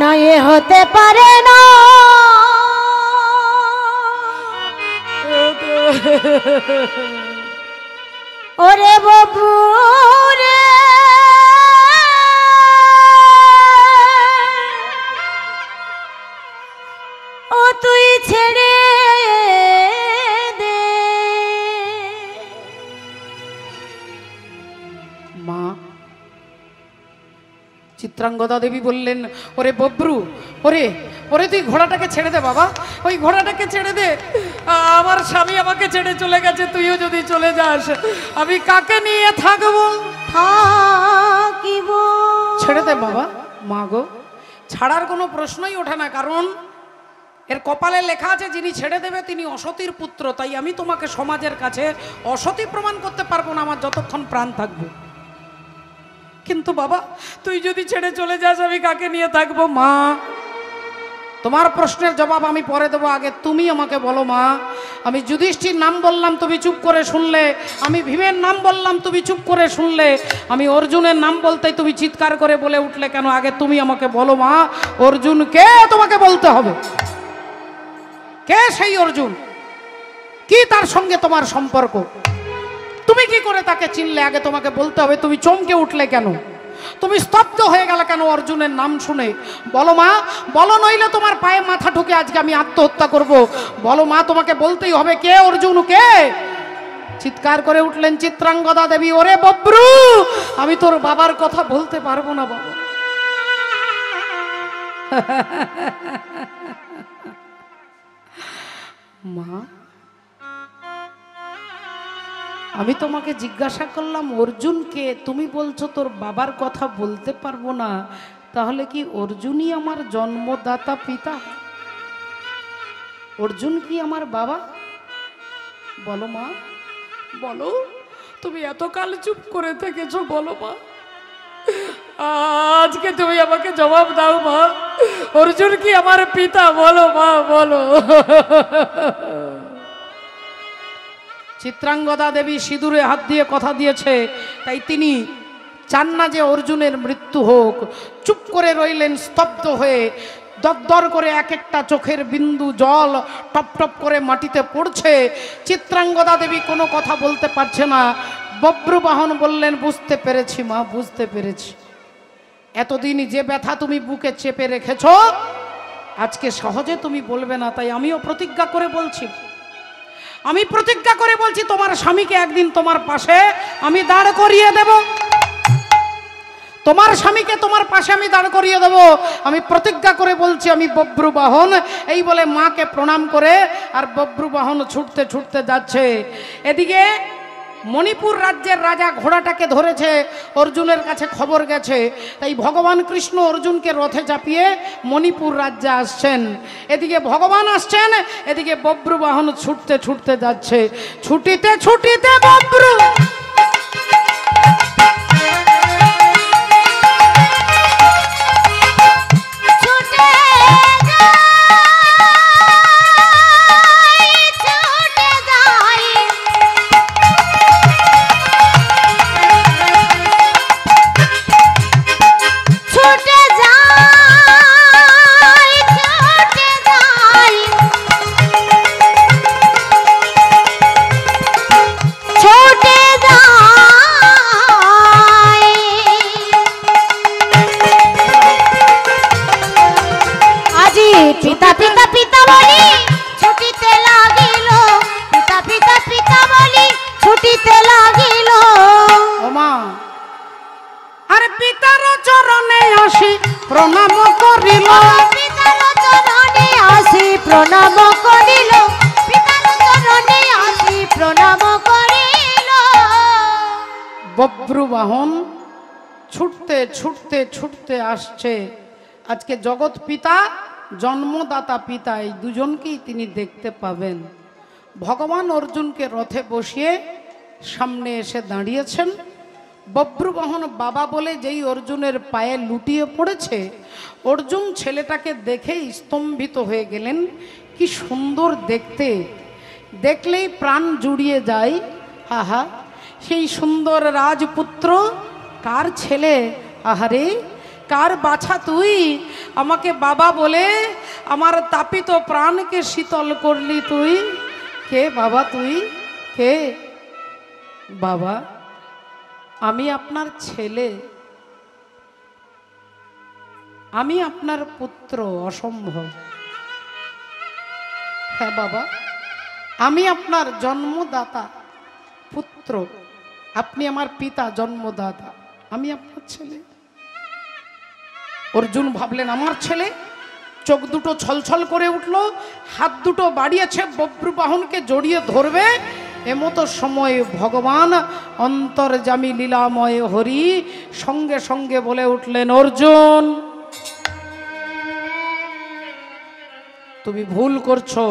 না এ হতে পারে না ওরে বাবু রে ও তুই ছেড়ে দে
মা চিত্রাঙ্গদা দেবী বললেন ওরে বব্রু ওরে তুই ঘোড়াটাকে ছেড়ে দে বাবা ওই ঘোড়াটাকে ছেড়ে দে আমার স্বামী আমাকে ছেড়ে চলে গেছে তুইও যদি চলে যাস আমি কাকে নিয়ে থাকবো ছেড়ে দে বাবা মা গো ছাড়ার কোনো প্রশ্নই ওঠে না কারণ এর কপালে লেখা আছে যিনি ছেড়ে দেবে তিনি অসতীর পুত্র তাই আমি তোমাকে সমাজের কাছে অসতী প্রমাণ করতে পারবো না আমার যতক্ষণ প্রাণ থাকবে কিন্তু বাবা তুই যদি ছেড়ে চলে যাস আমি কাকে নিয়ে থাকবো মা তোমার প্রশ্নের জবাব আমি পরে দেবো আগে তুমি আমাকে বলো মা আমি যুধিষ্ঠির নাম বললাম তুমি চুপ করে শুনলে আমি ভীমের নাম বললাম তুমি চুপ করে শুনলে আমি অর্জুনের নাম বলতেই তুমি চিৎকার করে বলে উঠলে কেন আগে তুমি আমাকে বলো মা অর্জুন কে তোমাকে বলতে হবে কে সেই অর্জুন, কি তার সঙ্গে তোমার সম্পর্ক, তুমি কি করে তাকে চিনলে? আগে তোমাকে বলতে হবে। তুমি চমকে উঠলে কেন? তুমি স্তব্ধ হয়ে গেল কেন অর্জুনের নাম শুনে? বলো মা, বলো, নইলে তোমার পায়ে মাথা ঠুকে আজকে আমি আত্মহত্যা করব। বলো মা, তোমাকে বলতেই হবে কে অর্জুন, কে? চিৎকার করে উঠলেন চিত্রাঙ্গদা দেবী, ওরে বব্রু, আমি তোর বাবার কথা বলতে পারবো না বাবা। মা, আমি তোমাকে জিজ্ঞাসা করলাম অর্জুন কে, তুমি বলছো তোর বাবার কথা বলতে পারবো না। তাহলে কি অর্জুনই আমার জন্মদাতা পিতা? অর্জুন কি আমার বাবা? বলো মা, বলো। তুমি এতকাল চুপ করে থেকেছো, বলো মা, আজকে তুমি আমাকে জবাব দাও মা, অর্জুন কি আমার পিতা? বলো মা, বলো। চিত্রাঙ্গদা দেবী সিঁদুরে হাত দিয়ে কথা দিয়েছে, তাই তিনি চান না যে অর্জুনের মৃত্যু হোক। চুপ করে রইলেন স্তব্ধ হয়ে, দরদর করে এক একটা চোখের বিন্দু জল টপ টপ করে মাটিতে পড়ছে। চিত্রাঙ্গদা দেবী কোনো কথা বলতে পারছে না। বব্রুবাহন বললেন, বুঝতে পেরেছি মা, বুঝতে পেরেছি। এতদিন যে ব্যথা তুমি বুকে চেপে রেখেছ, আজকে সহজে তুমি বলবে না। তাই আমিও প্রতিজ্ঞা করে বলছি, আমি প্রতিজ্ঞা করে বলছি, তোমার স্বামীকে একদিন তোমার পাশে আমি দাঁড় করিয়ে দেব। তোমার স্বামীকে তোমার পাশে আমি দাঁড় করিয়ে দেব, আমি প্রতিজ্ঞা করে বলছি। আমি বব্রুবাহন, এই বলে মাকে প্রণাম করে আর বব্রুবাহন ছুটতে ছুটতে যাচ্ছে। এদিকে মণিপুর রাজ্যের রাজা ঘোড়াটাকে ধরেছে, অর্জুনের কাছে খবর গেছে। তাই ভগবান কৃষ্ণ অর্জুনকে রথে চাপিয়ে মণিপুর রাজ্যে আসছেন। এদিকে ভগবান আসছেন, এদিকে বব্রুবাহন ছুটতে ছুটতে যাচ্ছে। ছুটিতে ছুটিতে বব্রু প্রণাম করিল,
পিতার চরণে আসি প্রণাম করিল, পিতার চরণে আসি প্রণাম করিল।
বব্রুবাহন ছুটতে ছুটতে ছুটতে আসছে। আজকে জগৎ পিতা, জন্মদাতা পিতা, এই দুজনকেই তিনি দেখতে পাবেন। ভগবান অর্জুনকে রথে বসিয়ে সামনে এসে দাঁড়িয়েছেন। বব্রুবাহন বাবা বলে যেই অর্জুনের পায়ে লুটিয়ে পড়েছে, অর্জুন ছেলেটাকে দেখেই স্তম্ভিত হয়ে গেলেন। কি সুন্দর দেখতে, দেখলেই প্রাণ জুড়িয়ে যায়। আহা, সেই সুন্দর রাজপুত্র কার ছেলে? আহারে, কার বাছা তুই? আমাকে বাবা বলে আমার তাপিত প্রাণকে শীতল করলি তুই। কে বাবা তুই? কে বাবা? আমি আপনার ছেলে, আমি আপনার পুত্র। অসম্ভব। হ্যাঁ বাবা, আমি আপনার জন্মদাতা পুত্র, আপনি আমার পিতা জন্মদাতা, আমি আপনার ছেলে। অর্জুন ভাবলেন আমার ছেলে। চোখ দুটো ছলছল করে উঠল, হাত দুটো বাড়িয়েছে বব্রুবাহনকে জড়িয়ে ধরবে। এমতো সময় ভগবান অন্তর্যামী লীলাময় হরি সঙ্গে সঙ্গে বলে উঠলেন, অর্জুন তুমি ভুল করছো।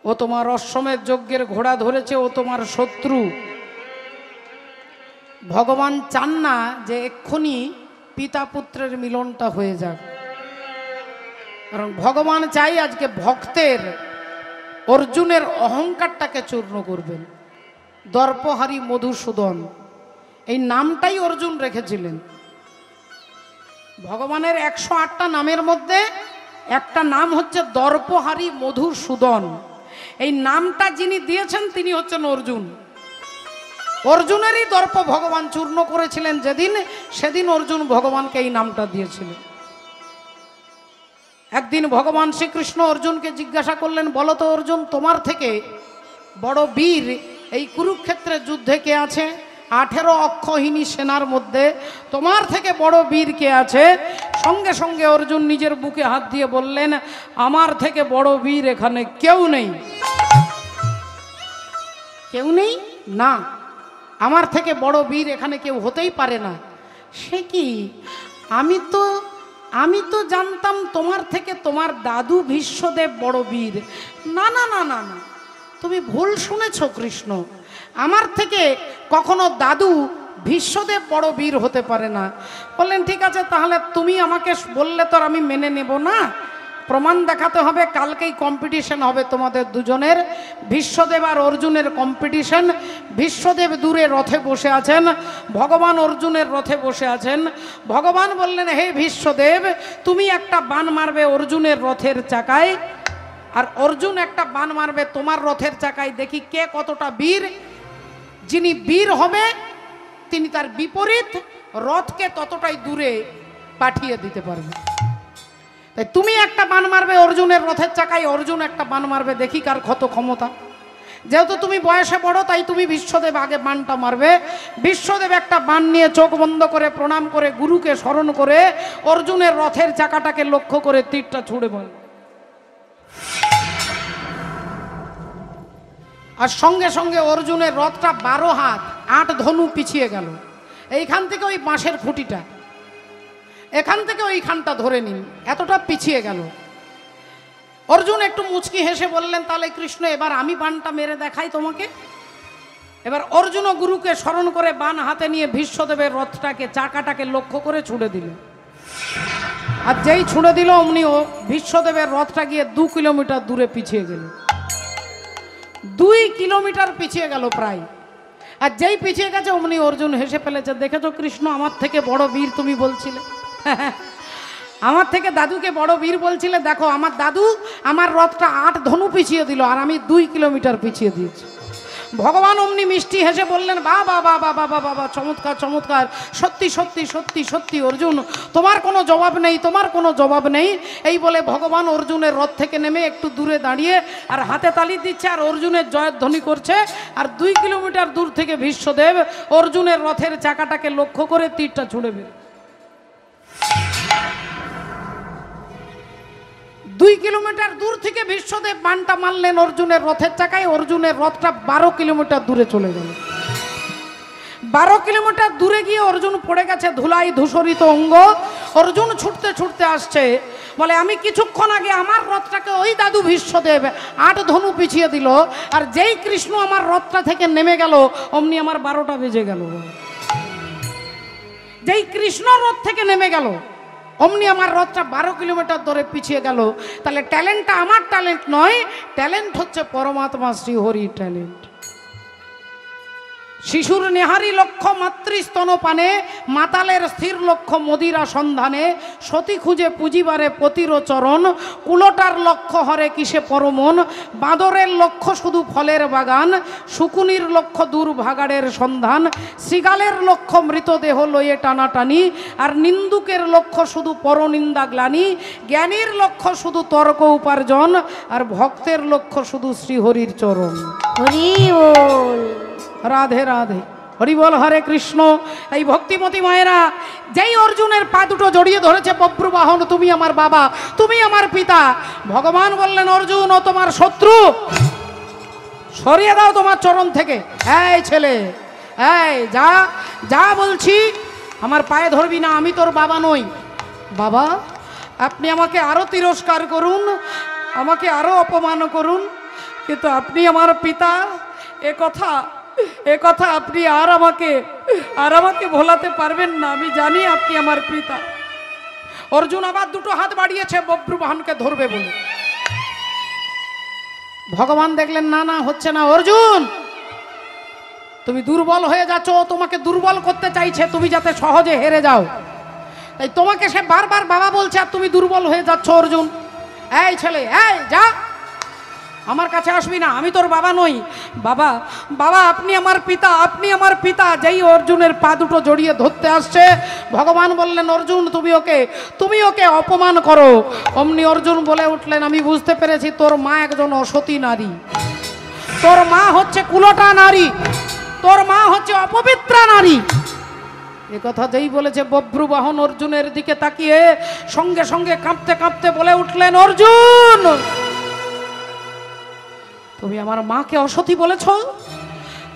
ও তোমার অশ্বমেধ যজ্ঞের ঘোড়া ধরেছে, ও তোমার শত্রু। ভগবান চান না যে এক্ষুনি পিতা পুত্রের মিলনটা হয়ে যাক, কারণ ভগবান চাই আজকে ভক্তের অর্জুনের অহংকারটাকে চূর্ণ করবেন। দর্পহারী মধুসূদন, এই নামটাই অর্জুন রেখেছিলেন। ভগবানের 108টা নামের মধ্যে একটা নাম হচ্ছে দর্পহারী মধুসূদন। এই নামটা যিনি দিয়েছেন তিনি হচ্ছেন অর্জুন। অর্জুনেরই দর্প ভগবান চূর্ণ করেছিলেন যেদিন, সেদিন অর্জুন ভগবানকে এই নামটা দিয়েছিলেন। একদিন ভগবান শ্রীকৃষ্ণ অর্জুনকে জিজ্ঞাসা করলেন, বলো তো অর্জুন, তোমার থেকে বড় বীর এই কুরুক্ষেত্রের যুদ্ধে কে আছে? 18 অক্ষহীনী সেনার মধ্যে তোমার থেকে বড় বীর কে আছে? সঙ্গে সঙ্গে অর্জুন নিজের বুকে হাত দিয়ে বললেন, আমার থেকে বড় বীর এখানে কেউ নেই। কেউ নেই না, আমার থেকে বড় বীর এখানে কেউ হতেই পারে না। সে কি, আমি তো জানতাম তোমার থেকে তোমার দাদু ভীষ্মদেব বড় বীর। না না না না না, তুমি ভুল শুনেছ কৃষ্ণ, আমার থেকে কখনো দাদু ভীষ্মদেব বড় বীর হতে পারে না। বললেন ঠিক আছে, তাহলে তুমি আমাকে বললে তো আমি মেনে নেব না, প্রমাণ দেখাতে হবে। কালকেই কম্পিটিশন হবে তোমাদের দুজনের, ভীষ্মদেব আর অর্জুনের কম্পিটিশন। ভীষ্মদেব দূরে রথে বসে আছেন, ভগবান অর্জুনের রথে বসে আছেন। ভগবান বললেন, হে ভীষ্মদেব, তুমি একটা বাণ মারবে অর্জুনের রথের চাকায়, আর অর্জুন একটা বাণ মারবে তোমার রথের চাকায়, দেখি কে কতটা বীর। যিনি বীর হবে তিনি তার বিপরীত রথকে ততটাই দূরে পাঠিয়ে দিতে পারবে। তাই তুমি একটা বাণ মারবে অর্জুনের রথের চাকায়, অর্জুন একটা বাণ মারবে, দেখি কার কত ক্ষমতা। যেহেতু তুমি বয়সে বড়, তাই তুমি ভীষ্মদেব আগে বাণটা মারবে। ভীষ্মদেব একটা বাণ নিয়ে চোখ বন্ধ করে প্রণাম করে গুরুকে স্মরণ করে অর্জুনের রথের চাকাটাকে লক্ষ্য করে তীরটা ছুড়ে বল। আর সঙ্গে সঙ্গে অর্জুনের রথটা 12 হাত 8 ধনু পিছিয়ে গেল। এইখান থেকে ওই বাঁশের খুঁটিটা, এখান থেকে ওইখানটা ধরে নিন, এতটা পিছিয়ে গেল। অর্জুন একটু মুচকি হেসে বললেন, তাহলে কৃষ্ণ এবার আমি বাণটা মেরে দেখাই তোমাকে। এবার অর্জুন গুরুকে স্মরণ করে বাণ হাতে নিয়ে ভীষ্মদেবের রথটাকে চাকাটাকে লক্ষ্য করে ছুড়ে দিল। আর যেই ছুড়ে দিল অমনি ভীষ্মদেবের রথটা গিয়ে 2 কিলোমিটার দূরে পিছিয়ে গেল। 2 কিলোমিটার পিছিয়ে গেল প্রায়। আর যেই পিছিয়ে গেছে অমনি অর্জুন হেসে ফেলেছে, দেখেছো কৃষ্ণ, আমার থেকে বড় বীর তুমি বলছিলে, আমার থেকে দাদুকে বড় বীর বলছিলে, দেখো আমার দাদু আমার রথটা 8 ধনু পিছিয়ে দিল আর আমি 2 কিলোমিটার পিছিয়ে দিয়েছি। ভগবান অমনি মিষ্টি হেসে বললেন, বাবা বাবা বাবা বাবা, চমৎকার চমৎকার, সত্যি সত্যি সত্যি সত্যি অর্জুন, তোমার কোনো জবাব নেই, তোমার কোনো জবাব নেই। এই বলে ভগবান অর্জুনের রথ থেকে নেমে একটু দূরে দাঁড়িয়ে আর হাতে তালি দিচ্ছে আর অর্জুনের জয়ধ্বনি করছে। আর 2 কিলোমিটার দূর থেকে ভীষ্মদেব অর্জুনের রথের চাকাটাকে লক্ষ্য করে তীরটা ছুড়ে বের। 2 কিলোমিটার দূর থেকে ভীষ্মদেব বাণটা মারলেন অর্জুনের রথের চাকায়। অর্জুনের রথটা 12 কিলোমিটার দূরে চলে গেল। 12 কিলোমিটার দূরে গিয়ে অর্জুন পড়ে গেছে ধুলাই ধূসরিত অঙ্গ। অর্জুন ছুটতে ছুটতে আসছে, বলে আমি কিছুক্ষণ আগে আমার রথটাকে ওই দাদু ভীষ্মদেব 8 ধনু পিছিয়ে দিল, আর যেই কৃষ্ণ আমার রথটা থেকে নেমে গেল অমনি আমার 12টা বেজে গেল। যেই কৃষ্ণ রথ থেকে নেমে গেল অমনি আমার রথটা 12 কিলোমিটার ধরে পিছিয়ে গেল। তাহলে ট্যালেন্টটা আমার ট্যালেন্ট নয়, ট্যালেন্ট হচ্ছে পরমাত্মা শ্রীহরি ট্যালেন্ট। শিশুর নেহারি লক্ষ্য মাতৃস্তন পানে, মাতালের স্থির লক্ষ্য মদিরা সন্ধানে, সতী খুঁজে পুঁজিবারে পতির চরণ, কুলোটার লক্ষ্য হরে কিসে পরমন, বাঁদরের লক্ষ্য শুধু ফলের বাগান, শুকুনির লক্ষ্য দূর ভাগাড়ের সন্ধান, শৃগালের লক্ষ্য মৃতদেহ লয়ে টানাটানি, আর নিন্দুকের লক্ষ্য শুধু পরনিন্দা গ্লানি, জ্ঞানীর লক্ষ্য শুধু তর্ক উপার্জন, আর ভক্তের লক্ষ্য শুধু শ্রীহরির চরণ।
হরি বল।
রাধে রাধে, হরি বল, হরে কৃষ্ণ। এই ভক্তিমতী মায়েরা যেই অর্জুনের পা দুটো জড়িয়ে ধরেছে, বব্রবাহন তুমি আমার বাবা, তুমি আমার পিতা। ভগবান বললেন, অর্জুন ও তোমার শত্রু, সরিয়ে দাও তোমার চরণ থেকে। এই ছেলে, এই যা যা বলছি, আমার পায়ে ধরবি না, আমি তোর বাবা নই। বাবা, আপনি আমাকে আরো তিরস্কার করুন, আমাকে আরো অপমান করুন, কিন্তু আপনি আমার পিতা, এ কথা আপনি আর আমাকে ভোলাতে পারবেন না। আমি জানি আপনি আমার পিতা। অর্জুন আবার 2টো হাত বাড়িয়েছে বব্রবাহনকে ধরবে বলে। ভগবান দেখলেন না না, হচ্ছে না। অর্জুন, তুমি দুর্বল হয়ে যাচ্ছ, তোমাকে দুর্বল করতে চাইছে, তুমি যাতে সহজে হেরে যাও, তাই তোমাকে সে বারবার বাবা বলছে আর তুমি দুর্বল হয়ে যাচ্ছ। অর্জুন, এই ছেলে, এই যা, আমার কাছে আসবি না, আমি তোর বাবা নই। বাবা, বাবা আপনি আমার পিতা, আপনি আমার পিতা। যেই অর্জুনের পা দুটো জড়িয়ে ধরতে আসছে, ভগবান বললেন অর্জুন তুমি ওকে অপমান করো। অমনি অর্জুন বলে উঠলেন, আমি বুঝতে পেরেছি তোর মা একজন অসতী নারী, তোর মা হচ্ছে কুলটা নারী, তোর মা হচ্ছে অপবিত্রা নারী। এ কথা যেই বলেছে, বভ্রুবাহন অর্জুনের দিকে তাকিয়ে সঙ্গে সঙ্গে কাঁপতে কাঁপতে বলে উঠলেন, অর্জুন তুমি আমার মাকে অসতী বলেছ?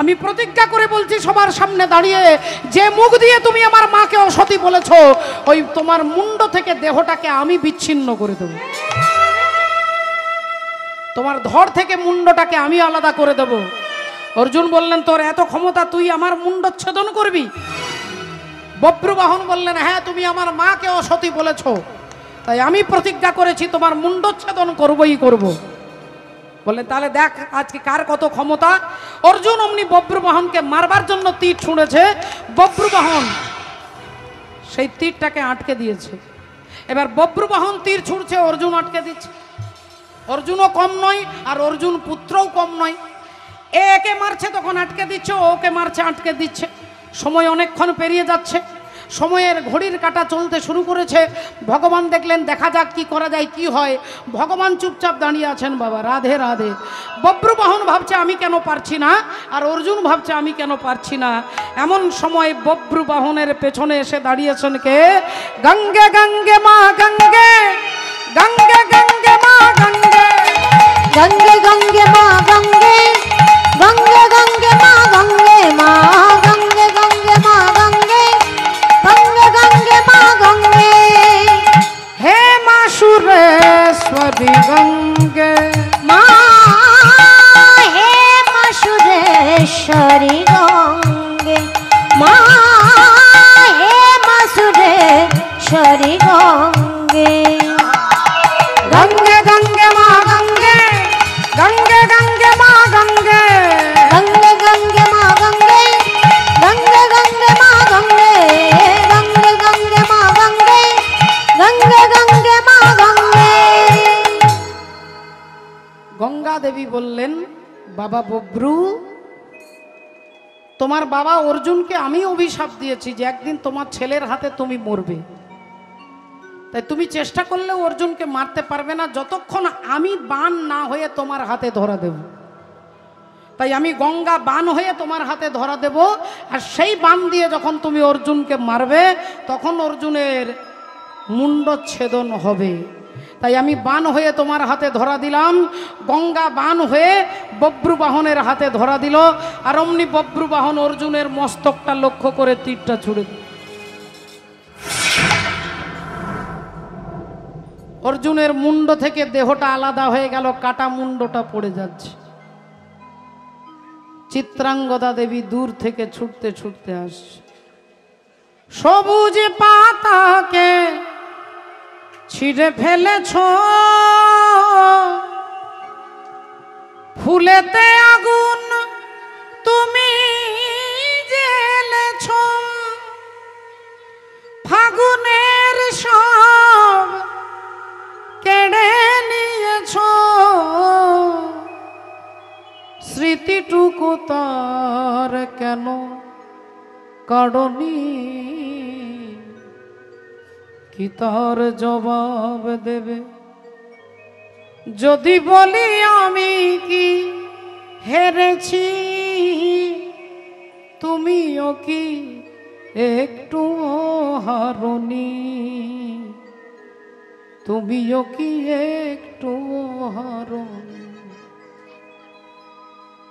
আমি প্রতিজ্ঞা করে বলছি সবার সামনে দাঁড়িয়ে, যে মুখ দিয়ে তুমি আমার মাকে অসতী বলেছ, ওই তোমার মুন্ড থেকে দেহটাকে আমি বিচ্ছিন্ন করে দেব, তোমার ধর থেকে মুন্ডটাকে আমি আলাদা করে দেব। অর্জুন বললেন, তোর এত ক্ষমতা, তুই আমার মুন্ডচ্ছেদন করবি? বভ্রুবাহন বললেন, হ্যাঁ তুমি আমার মাকে অসতী বলেছ, তাই আমি প্রতিজ্ঞা করেছি তোমার মুন্ডচ্ছেদন করবই করব। বললেন, তাহলে দেখ আজকে কার কত ক্ষমতা। অর্জুন অমনি বভ্রুবাহনকে মারবার জন্য তীর ছুঁড়েছে, বভ্রুবাহন সেই তীরটাকে আটকে দিয়েছে। এবার বভ্রুবাহন তীর ছুঁড়ছে, অর্জুন আটকে দিচ্ছে। অর্জুনও কম নয়, আর অর্জুন পুত্রও কম নয়। একে মারছে তখন আটকে দিচ্ছে, ওকে মারছে আটকে দিচ্ছে। সময় অনেকক্ষণ পেরিয়ে যাচ্ছে, সময়ের ঘড়ির কাঁটা চলতে শুরু করেছে। ভগবান দেখলেন, দেখা যাক কি করা যায়, কি হয়। ভগবান চুপচাপ দাঁড়িয়ে আছেন। বাবা রাধে রাধে। বভ্রুবাহন ভাবছে আমি কেন পারছি না, আর অর্জুন ভাবছে আমি কেন পারছি না। এমন সময় বভ্রুবাহনের পেছনে এসে দাঁড়িয়েছেন কে? গঙ্গে গঙ্গে মা গঙ্গে, গঙ্গে গঙ্গে মা গঙ্গে,
গঙ্গে গঙ্গে মা গঙ্গে, গঙ্গে গঙ্গে মা গঙ্গে, মা গঙ্গে গঙ্গে মা গঙ্গে, গঙ্গে গঙ্গে মা গঙ্গে।
হে মা সুরেশ্বরী গঙ্গে,
মা হে মা সুরেশ্বরী গঙ্গে, মা হে মা সুরেশ্বরী গঙ্গে।
গঙ্গে গঙ্গে মা গঙ্গে, গঙ্গে গঙ্গে মা গঙ্গে,
গঙ্গে গঙ্গে মা গঙ্গে, গঙ্গে গঙ্গে মা গঙ্গে, গঙ্গে গঙ্গে মা গঙ্গে, গঙ্গে গঙ্গে মা গঙ্গে।
গঙ্গা দেবী বললেন, বাবা বভ্রু, তোমার বাবা অর্জুনকে আমি অভিশাপ দিয়েছি যে একদিন তোমার ছেলের হাতে তুমি মরবে। তাই তুমি চেষ্টা করলে অর্জুনকে মারতে পারবে না যতক্ষণ আমি বান না হয়ে তোমার হাতে ধরা দেব। তাই আমি গঙ্গা বান হয়ে তোমার হাতে ধরা দেব, আর সেই বান দিয়ে যখন তুমি অর্জুনকে মারবে তখন অর্জুনের মুন্ডচ্ছেদন হবে। তাই আমি বান হয়ে তোমার হাতে ধরা দিলাম। গঙ্গা বান হয়ে বভ্রুবাহনের হাতে ধরা দিল, আর অমনি বভ্রুবাহন অর্জুনের মস্তকটা লক্ষ্য করে তীরটা ছুড়ে দিল। অর্জুনের মুন্ড থেকে দেহটা আলাদা হয়ে গেল, কাটা মুন্ডটা পড়ে যাচ্ছে। চিত্রাঙ্গদা দেবী দূর থেকে ছুটতে ছুটতে আসছে। সবুজ পাতাকে ছিঁড়ে ফেলেছ, ফুলেতে আগুন তুমি জ্বেলেছ, ফাগুনের সব কেড়ে নিয়েছ, স্মৃতিটুকু তার কেন কারণী, কি তার জবাব দেবে যদি বলি আমি কি হেরেছি? তুমিও কি একটু হারনি? তুমিও কি একটু হারনি?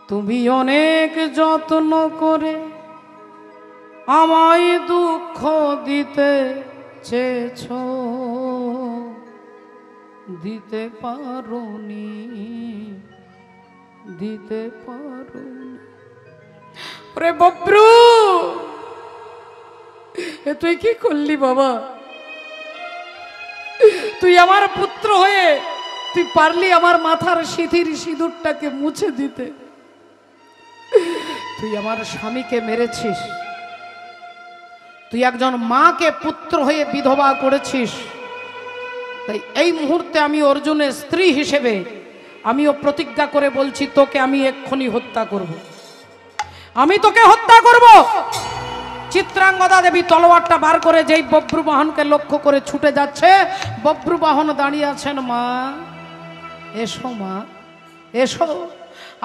তুমি অনেক যত্ন করে আমায় দুঃখ দিতে চেয়েছ, দিতে পারোনি, দিতে পারোনি। ওরে বভ্রু, এ তুই কি করলি বাবা? তুই আমার পুত্র হয়ে তুই পারলি আমার মাথার সিঁথির সিঁদুরটাকে মুছে দিতে। তুই আমার স্বামীকে মেরেছিস, তুই একজন মাকে পুত্র হয়ে বিধবা করেছিস, তাই এই মুহূর্তে আমি অর্জুনের স্ত্রী হিসেবে আমিও প্রতিজ্ঞা করে বলছি, তোকে আমি এক্ষুনি হত্যা করব, আমি তোকে হত্যা করব। চিত্রাঙ্গদা দেবী তলোয়ারটা বার করে যেই বব্রুবাহনকে লক্ষ্য করে ছুটে যাচ্ছে, বব্রুবাহন দাঁড়িয়ে আছেন, মা এসো, মা এসো,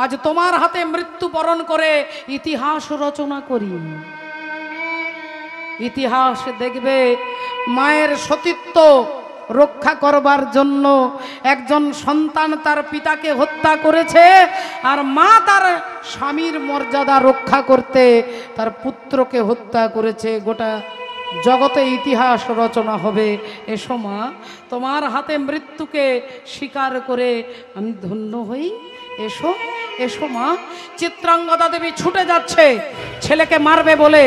আজ তোমার হাতে মৃত্যুবরণ করে ইতিহাস রচনা করি। ইতিহাস দেখবে মায়ের সতীত্ব রক্ষা করবার জন্য একজন সন্তান তার পিতাকে হত্যা করেছে, আর মা তার স্বামীর মর্যাদা রক্ষা করতে তার পুত্রকে হত্যা করেছে। গোটা জগতে ইতিহাস রচনা হবে। এসো মা, তোমার হাতে মৃত্যুকে স্বীকার করে আমি ধন্য হই। এসো এসো মা। চিত্রাঙ্গদা দেবী ছুটে যাচ্ছে ছেলেকে মারবে বলে।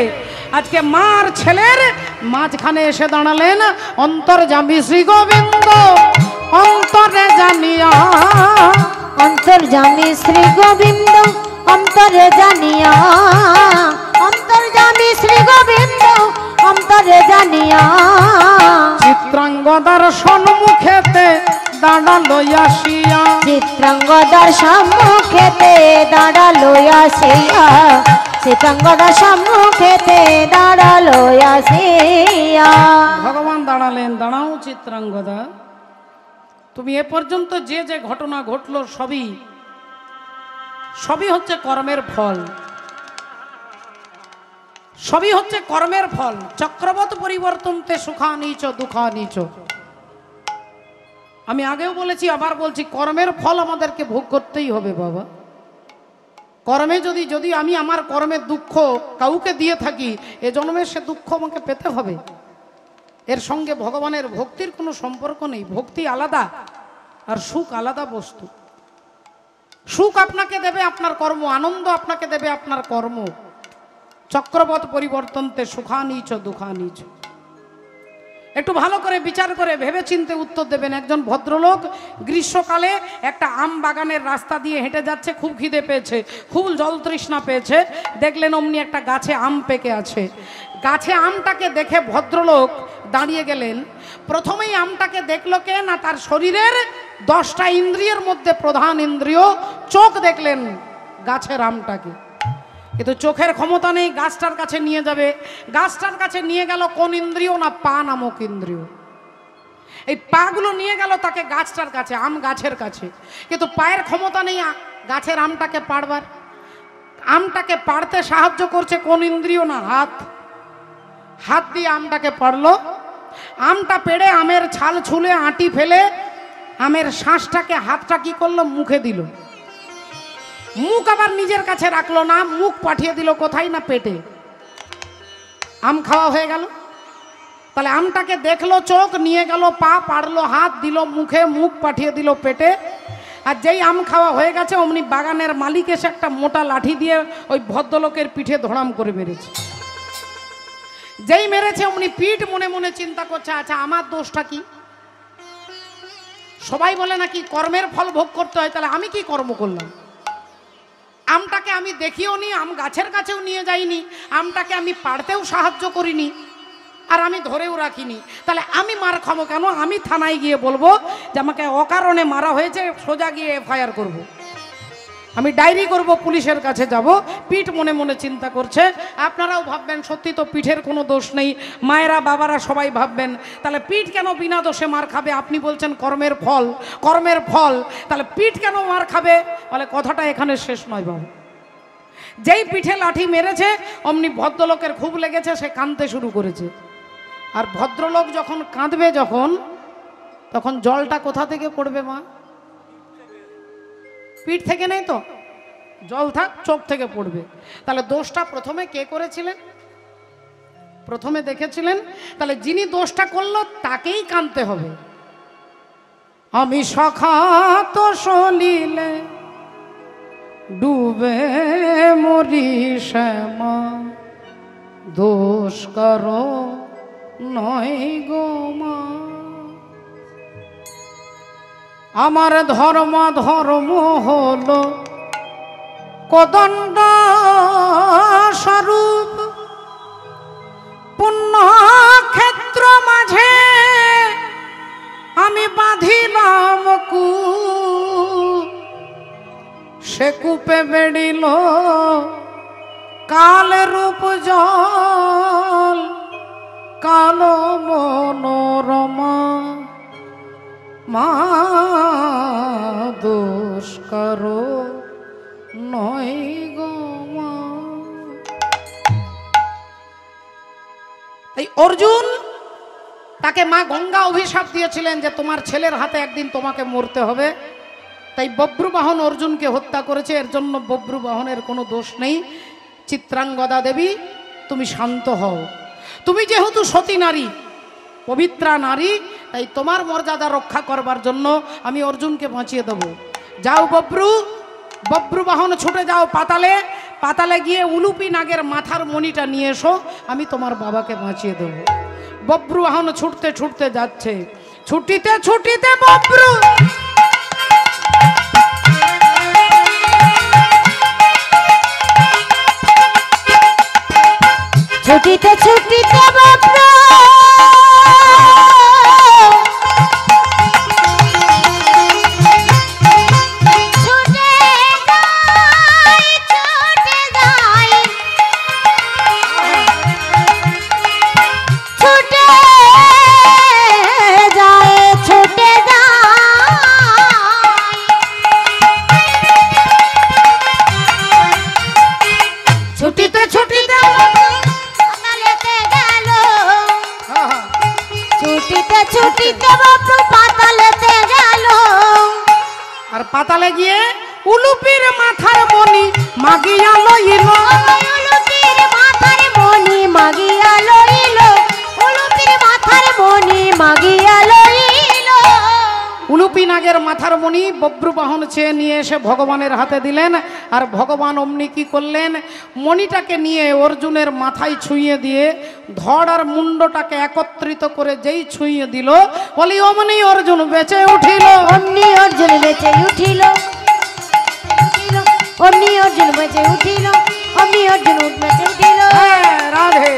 আজকে মার ছেলের মাঝখানে এসে দাঁড়ালেন অন্তর্যামী শ্রী গোবিন্দ। অন্তরে জানিয়া,
অন্তর্যামী শ্রী গোবিন্দ, অন্তরে জানিয়া, অন্তর্যামী শ্রী গোবিন্দ, অন্তরে জানিয়া।
চিত্রাঙ্গদার সম্মুখেতে দাঁড়ালো আসিয়া,
চিত্রাঙ্গদার সম্মুখেতে দাঁড়ালো আসিয়া, চিত্রাঙ্গদার সম্মুখেতে দাঁড়ালো আসিয়া।
ভগবান দাঁড়ালেন, দাঁড়াও চিত্রাঙ্গদা, তুমি এ পর্যন্ত যে যে ঘটনা ঘটলো সবই হচ্ছে কর্মের ফল, সবই হচ্ছে কর্মের ফল। চক্রবৎ পরিবর্তনতে সুখানিচ দুঃখানিচ। আমি আগেও বলেছি, আবার বলছি, কর্মের ফল আমাদেরকে ভোগ করতেই হবে বাবা। কর্মে যদি আমি আমার কর্মের দুঃখ কাউকে দিয়ে থাকি, এ জন্মে সে দুঃখ আমাকে পেতে হবে। এর সঙ্গে ভগবানের ভক্তির কোনো সম্পর্ক নেই। ভক্তি আলাদা আর সুখ আলাদা বস্তু। সুখ আপনাকে দেবে আপনার কর্ম, আনন্দ আপনাকে দেবে আপনার কর্ম। চক্রবৎ পরিবর্তনতে সুখানিচ দুঃখানিচ। একটু ভালো করে বিচার করে ভেবে চিন্তে উত্তর দেবেন। একজন ভদ্রলোক গ্রীষ্মকালে একটা আম বাগানের রাস্তা দিয়ে হেঁটে যাচ্ছে, খুব খিদে পেয়েছে, খুব জল তৃষ্ণা পেয়েছে। দেখলেন অমনি একটা গাছে আম পেকে আছে। গাছে আমটাকে দেখে ভদ্রলোক দাঁড়িয়ে গেলেন। প্রথমেই আমটাকে দেখলো কে না, তার শরীরের 10টা ইন্দ্রিয়ের মধ্যে প্রধান ইন্দ্রিয় চোখ দেখলেন গাছের আমটাকে। কিন্তু চোখের ক্ষমতা নেই গাছটার কাছে নিয়ে যাবে। গাছটার কাছে নিয়ে গেল কোন ইন্দ্রিয় না, পা নামক ইন্দ্রিয়। এই পাগুলো নিয়ে গেল তাকে গাছটার কাছে, আম গাছের কাছে। কিন্তু পায়ের ক্ষমতা নেই গাছের আমটাকে পাড়বার। আমটাকে পাড়তে সাহায্য করছে কোন ইন্দ্রিয় না, হাত। হাত দিয়ে আমটাকে পাড়লো। আমটা পেড়ে আমের ছাল ছুলে আঁটি ফেলে আমের শ্বাসটাকে হাতটা কি করলো, মুখে দিল। মুখ আবার নিজের কাছে রাখলো না, মুখ পাঠিয়ে দিল কোথায় না, পেটে। আম খাওয়া হয়ে গেল। তাহলে আমটাকে দেখলো চোখ, নিয়ে গেল পা, পাড়লো হাত, দিল মুখে, মুখ পাঠিয়ে দিল পেটে। আর যেই আম খাওয়া হয়ে গেছে অমনি বাগানের মালিক এসে একটা মোটা লাঠি দিয়ে ওই ভদ্রলোকের পিঠে ধড়াম করে মেরেছে। যেই মেরেছে অমনি পিঠ মনে মনে চিন্তা করছে, আচ্ছা আমার দোষটা কি? সবাই বলে নাকি কর্মের ফল ভোগ করতে হয়, তাহলে আমি কি কর্ম করলাম? আমটাকে আমি দেখিও নি, আম গাছের কাছেও নিয়ে যাইনি, আমটাকে আমি পাড়তেও সাহায্য করিনি, আর আমি ধরেও রাখিনি। তাহলে আমি মার খাবো কেন? আমি থানায় গিয়ে বলবো যে আমাকে অকারণে মারা হয়েছে, সোজা গিয়ে এফআইআর করব। আমি ডায়েরি করব, পুলিশের কাছে যাব। পিঠ মনে মনে চিন্তা করছে। আপনারাও ভাববেন সত্যি তো পিঠের কোনো দোষ নেই, মায়েরা বাবারা সবাই ভাববেন তাহলে পিঠ কেন বিনা দোষে মার খাবে? আপনি বলছেন কর্মের ফল, কর্মের ফল, তাহলে পিঠ কেন মার খাবে? বলে কথাটা এখানে শেষ নয় বাবু। যেই পিঠে লাঠি মেরেছে অমনি ভদ্রলোকের খুব লেগেছে, সে কাঁদতে শুরু করেছে। আর ভদ্রলোক যখন কাঁদবে তখন জলটা কোথা থেকে পড়বে মা? পিঠ থেকে নেই তো, জল থাক চোখ থেকে পড়বে। তাহলে দোষটা প্রথমে কে করেছিলেন? প্রথমে দেখেছিলেন। তাহলে যিনি দোষটা করলো তাকেই কাঁদতে হবে। আমি সখাত সলিলে ডুবে মরি শ্যামা, দোষ করো নয় গো মা। আমার ধর্ম হলো কোদণ্ড স্বরূপ, পুণ্যক্ষেত্র মাঝে আমি বাঁধিলাম কু সে কূপে বেড়িল কাল রূপ জল কালো মনোরমা মা দোষ করো নয় গো মা। এই অর্জুন তাকে মা গঙ্গা অভিশাপ দিয়েছিলেন যে তোমার ছেলের হাতে একদিন তোমাকে মরতে হবে, তাই বব্রুবাহন অর্জুনকে হত্যা করেছে। এর জন্য বব্রুবাহনের কোনো দোষ নেই। চিত্রাঙ্গদা দেবী তুমি শান্ত হও, তুমি যেহেতু সতী নারী, পবিত্রা নারী, তাই তোমার মর্যাদা রক্ষা করবার জন্য আমি অর্জুনকে বাঁচিয়ে দেব। যাও বব্রুবাহন ছুটে যাও পাতালে, পাতালে গিয়ে উলুপি নাগের মাথার মণিটা নিয়ে এসো, আমি তোমার বাবাকে বাঁচিয়ে দেব। বব্রুবাহন ছুটতে ছুটতে যাচ্ছে, ছুটিতে ছুটিতে বব্রু
ছুটিতে ছুটিতে বব্রু
আর পাতালে গিয়ে উলুপির মাথার মণি মাগিয়া লইল,
উলুপির মাথার মণি মাগিয়া লইল, উলুপির মাথার মণি মাগিয়া লইল।
উলুপি নাগের মাথার মণি বব্রুবাহন চেয়ে নিয়ে এসে ভগবানের হাতে দিলেন। আর ভগবান অমনি কি করলেন, মণিটাকে নিয়ে অর্জুনের মাথায় ছুঁয়ে দিয়ে ধড় আর মুন্ডটাকে একত্রিত করে যেই ছুঁয়ে দিল, বলি অমনি অর্জুন বেঁচে উঠিল।
অমনি অর্জুন বেঁচে উঠিল, অমনি অর্জুন বেঁচে উঠিল, অমনি অর্জুন বেঁচে উঠিল।
রাধে,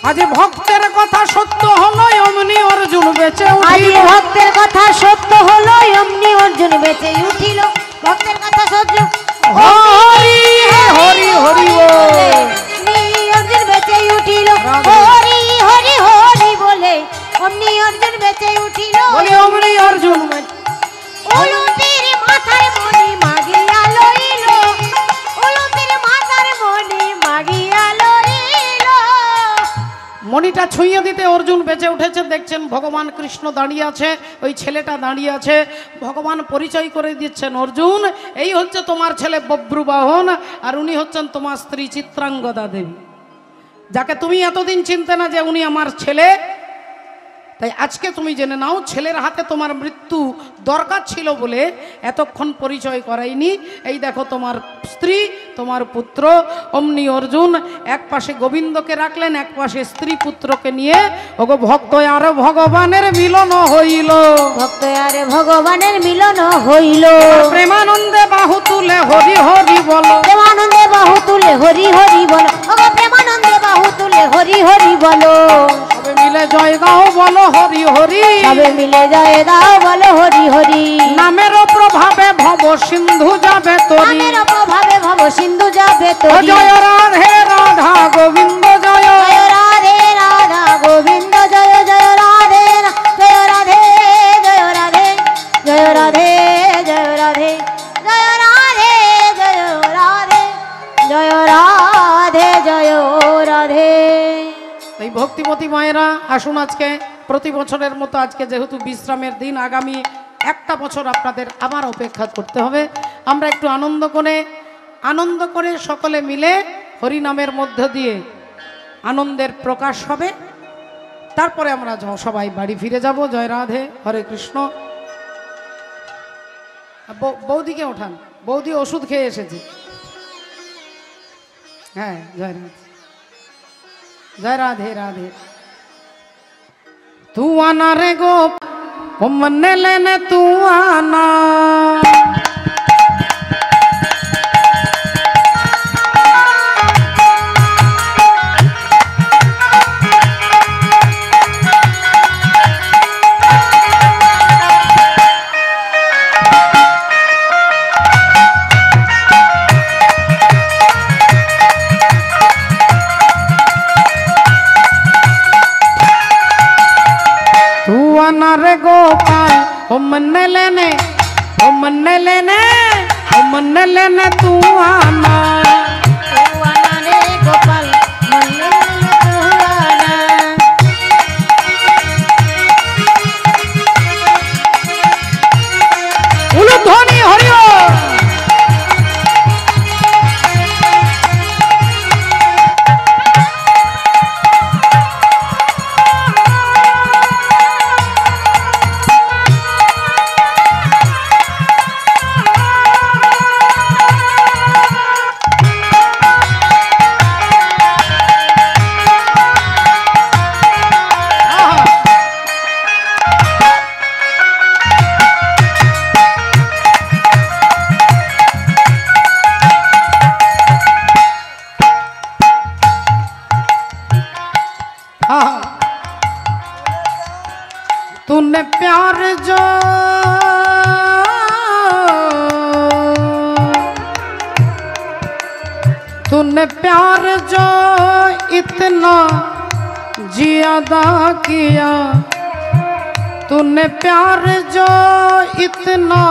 আজ ভক্তের কথা সত্য হলো, অমনি অর্জুন বেঁচে উঠিল।
ভক্তের কথা সত্য হলো, অমনি অর্জুন বেঁচে উঠিল। ভক্তের কথা সত্য,
হরি হরি হরি
অর্জুন বেঁচে উঠিল। হরি হরি হরি বলে অমনি অর্জুন বেঁচে উঠিল।
বলি অমনি অর্জুন
উলুপির মাথার মণি মাগিয়া লইল, উলুপির মাথার মণি মাগিয়া লইল।
মণিটা ছুঁয়ে দিতে অর্জুন বেঁচে উঠেছে। দেখছেন ভগবান কৃষ্ণ দাঁড়িয়ে আছে, ওই ছেলেটা দাঁড়িয়ে আছে। ভগবান পরিচয় করে দিচ্ছেন, অর্জুন এই হচ্ছে তোমার ছেলে বব্রুবাহন, আর উনি হচ্ছেন তোমার স্ত্রী চিত্রাঙ্গদা দেবী, যাকে তুমি এতদিন চিনতে না যে উনি আমার ছেলে। তাই আজকে তুমি জেনে নাও, ছেলের হাতে তোমার মৃত্যু দরকার ছিল বলে এতক্ষণ পরিচয় করাইনি। এই দেখো তোমার স্ত্রী, তোমার পুত্র। অমনি অর্জুন এক পাশে গোবিন্দকে রাখলেন, এক পাশে স্ত্রী পুত্রকে নিয়ে ওগো ভক্ত আর ভগবানের মিলন হইল।
ভক্ত আর ভগবানের মিলন হইল।
প্রেমানন্দে বাহু তুলে হরি হরি বলো,
প্রেমানন্দে বাহু তুলে হরি হরি বলো, ওগো প্রেমানন্দে বাহু তুলে হরি হরি বলো।
সবে মিলে জয় গাও বলো হরি হরি,
সবে মিলে জয় দাও বলো হরি হরি।
নামের প্রভাবে ভব সিন্ধু যাবে তরি,
নামের প্রভাবে ভব সিন্ধু যাবে তরি।
জয় রাধে রাধা গোবিন্দ জয়,
জয় রাধে রাধা গোবিন্দ জয়, জয় রাধে জয় রাধে জয় রাধে জয় রাধে জয় রাধে জয় রাধে জয় রাধে জয় রাধে জয় রাধে।
এই ভক্তিমতী মায়েরা আসুন, আজকে প্রতি বছরের মতো আজকে যেহেতু বিশ্রামের দিন, আগামী একটা বছর আপনাদের আবার অপেক্ষা করতে হবে। আমরা একটু আনন্দ করে সকলে মিলে হরিনামের মধ্য দিয়ে আনন্দের প্রকাশ হবে। তারপরে আমরা সবাই বাড়ি ফিরে যাব। জয় রাধে, হরে কৃষ্ণ। বৌদিকে ওঠান, বৌদি ওষুধ খেয়ে এসেছে। হ্যাঁ, জয় রাধে, জয় রাধে রাধে। तू आना रे गो मन लेने तू आना, लेने तू आना।
तू आना रे गोपाल मन लेने तू आना।
उलूध्वनि हरि ओम। तूने प्यार जो तूने प्यार जो इतना ज्यादा किया, तूने प्यार जो इतना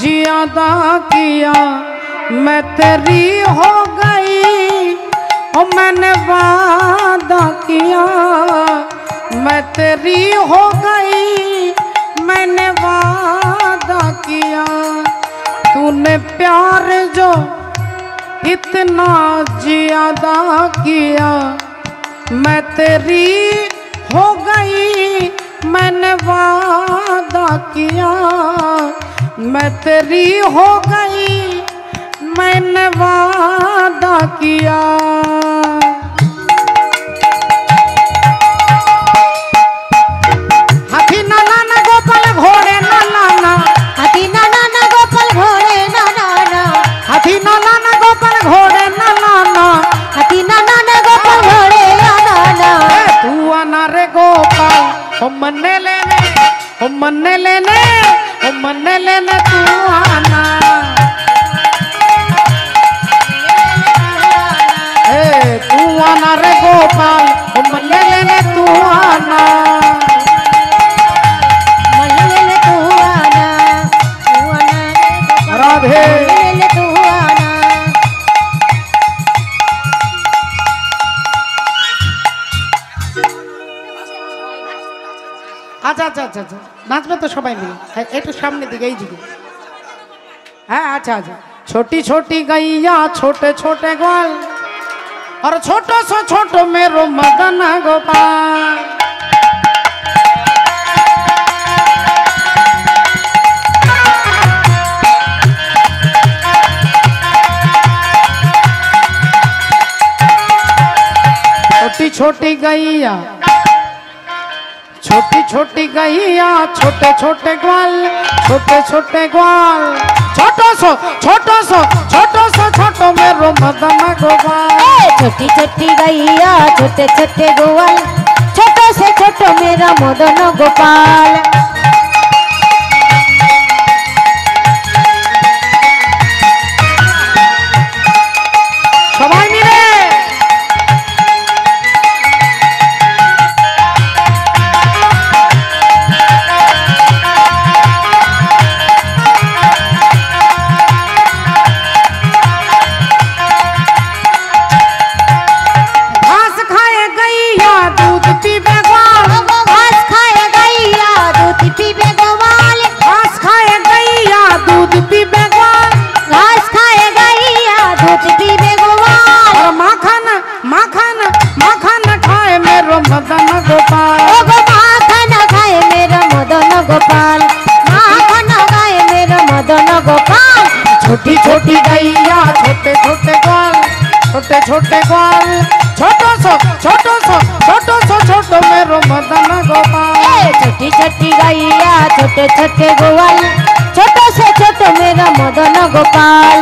ज्यादा किया, मैं तेरी हो गई ओ मैंने वादा किया, मैं तेरी हो गई मैंने वादा किया। तूने प्यार जो इतना ज्यादा किया, मैं तेरी हो गई मैंने वादा किया, मैं तेरी हो गई मैंने वादा किया। हाथी ना लाना गोपाल घोड़े ना लाना,
हाथी ना लाना गोपाल घोड़े ना लाना,
हाथी ना लाना गोपाल घोड़े ना लाना,
हाथी ना लाना गोपाल घोड़े ना लाना।
तू आना रे गोपाल ओ मन्ने लेने, ओ मन्ने लेने, ओ मन्ने लेने तू आना। तू आना रे गोपाल ओ मन्ने लेने तू आना।
मन लेने तू आना, तू आना रे गोपाल
राधे
मन लेने तू आना।
আচ্ছা আচ্ছা আচ্ছা আচ্ছা নাচবে তো সবাই মিলে, হ্যাঁ একটু সামনে দিকে এই দিকে। হ্যাঁ আচ্ছা আচ্ছা। छोटी छोटी गैया छोटे छोटे ग्वाल और छोटो सो छोटो मेरो मदन गोपाल। छोटी छोटी गैया छोटी छोटी गैया छोटे छोटे ग्वाल, छोटे छोटे ग्वाल, छोटो सो छोटो सो छोटो सो छोटो मेरो मदन गोपाल।
छोटी छोटी गैया छोटे छोटे गोपाल, छोटो से छोटो मेरा मदन गोपाल।
সবাই মিলে मदन गोपाल।
ओ गो माखन खाए मेरा मदन गोपाल, माखन खाए मेरा मदन गोपाल।
छोटी छोटी गैया छोटे छोटे ग्वाल, छोटे छोटे ग्वाल, छोटो सो छोटो सो छोटो सो छोटो मेरो मदन गोपाल।
छोटी छोटी गैया छोटे छोटे गोपाल, छोटो से छोटो मेरा मदन गोपाल।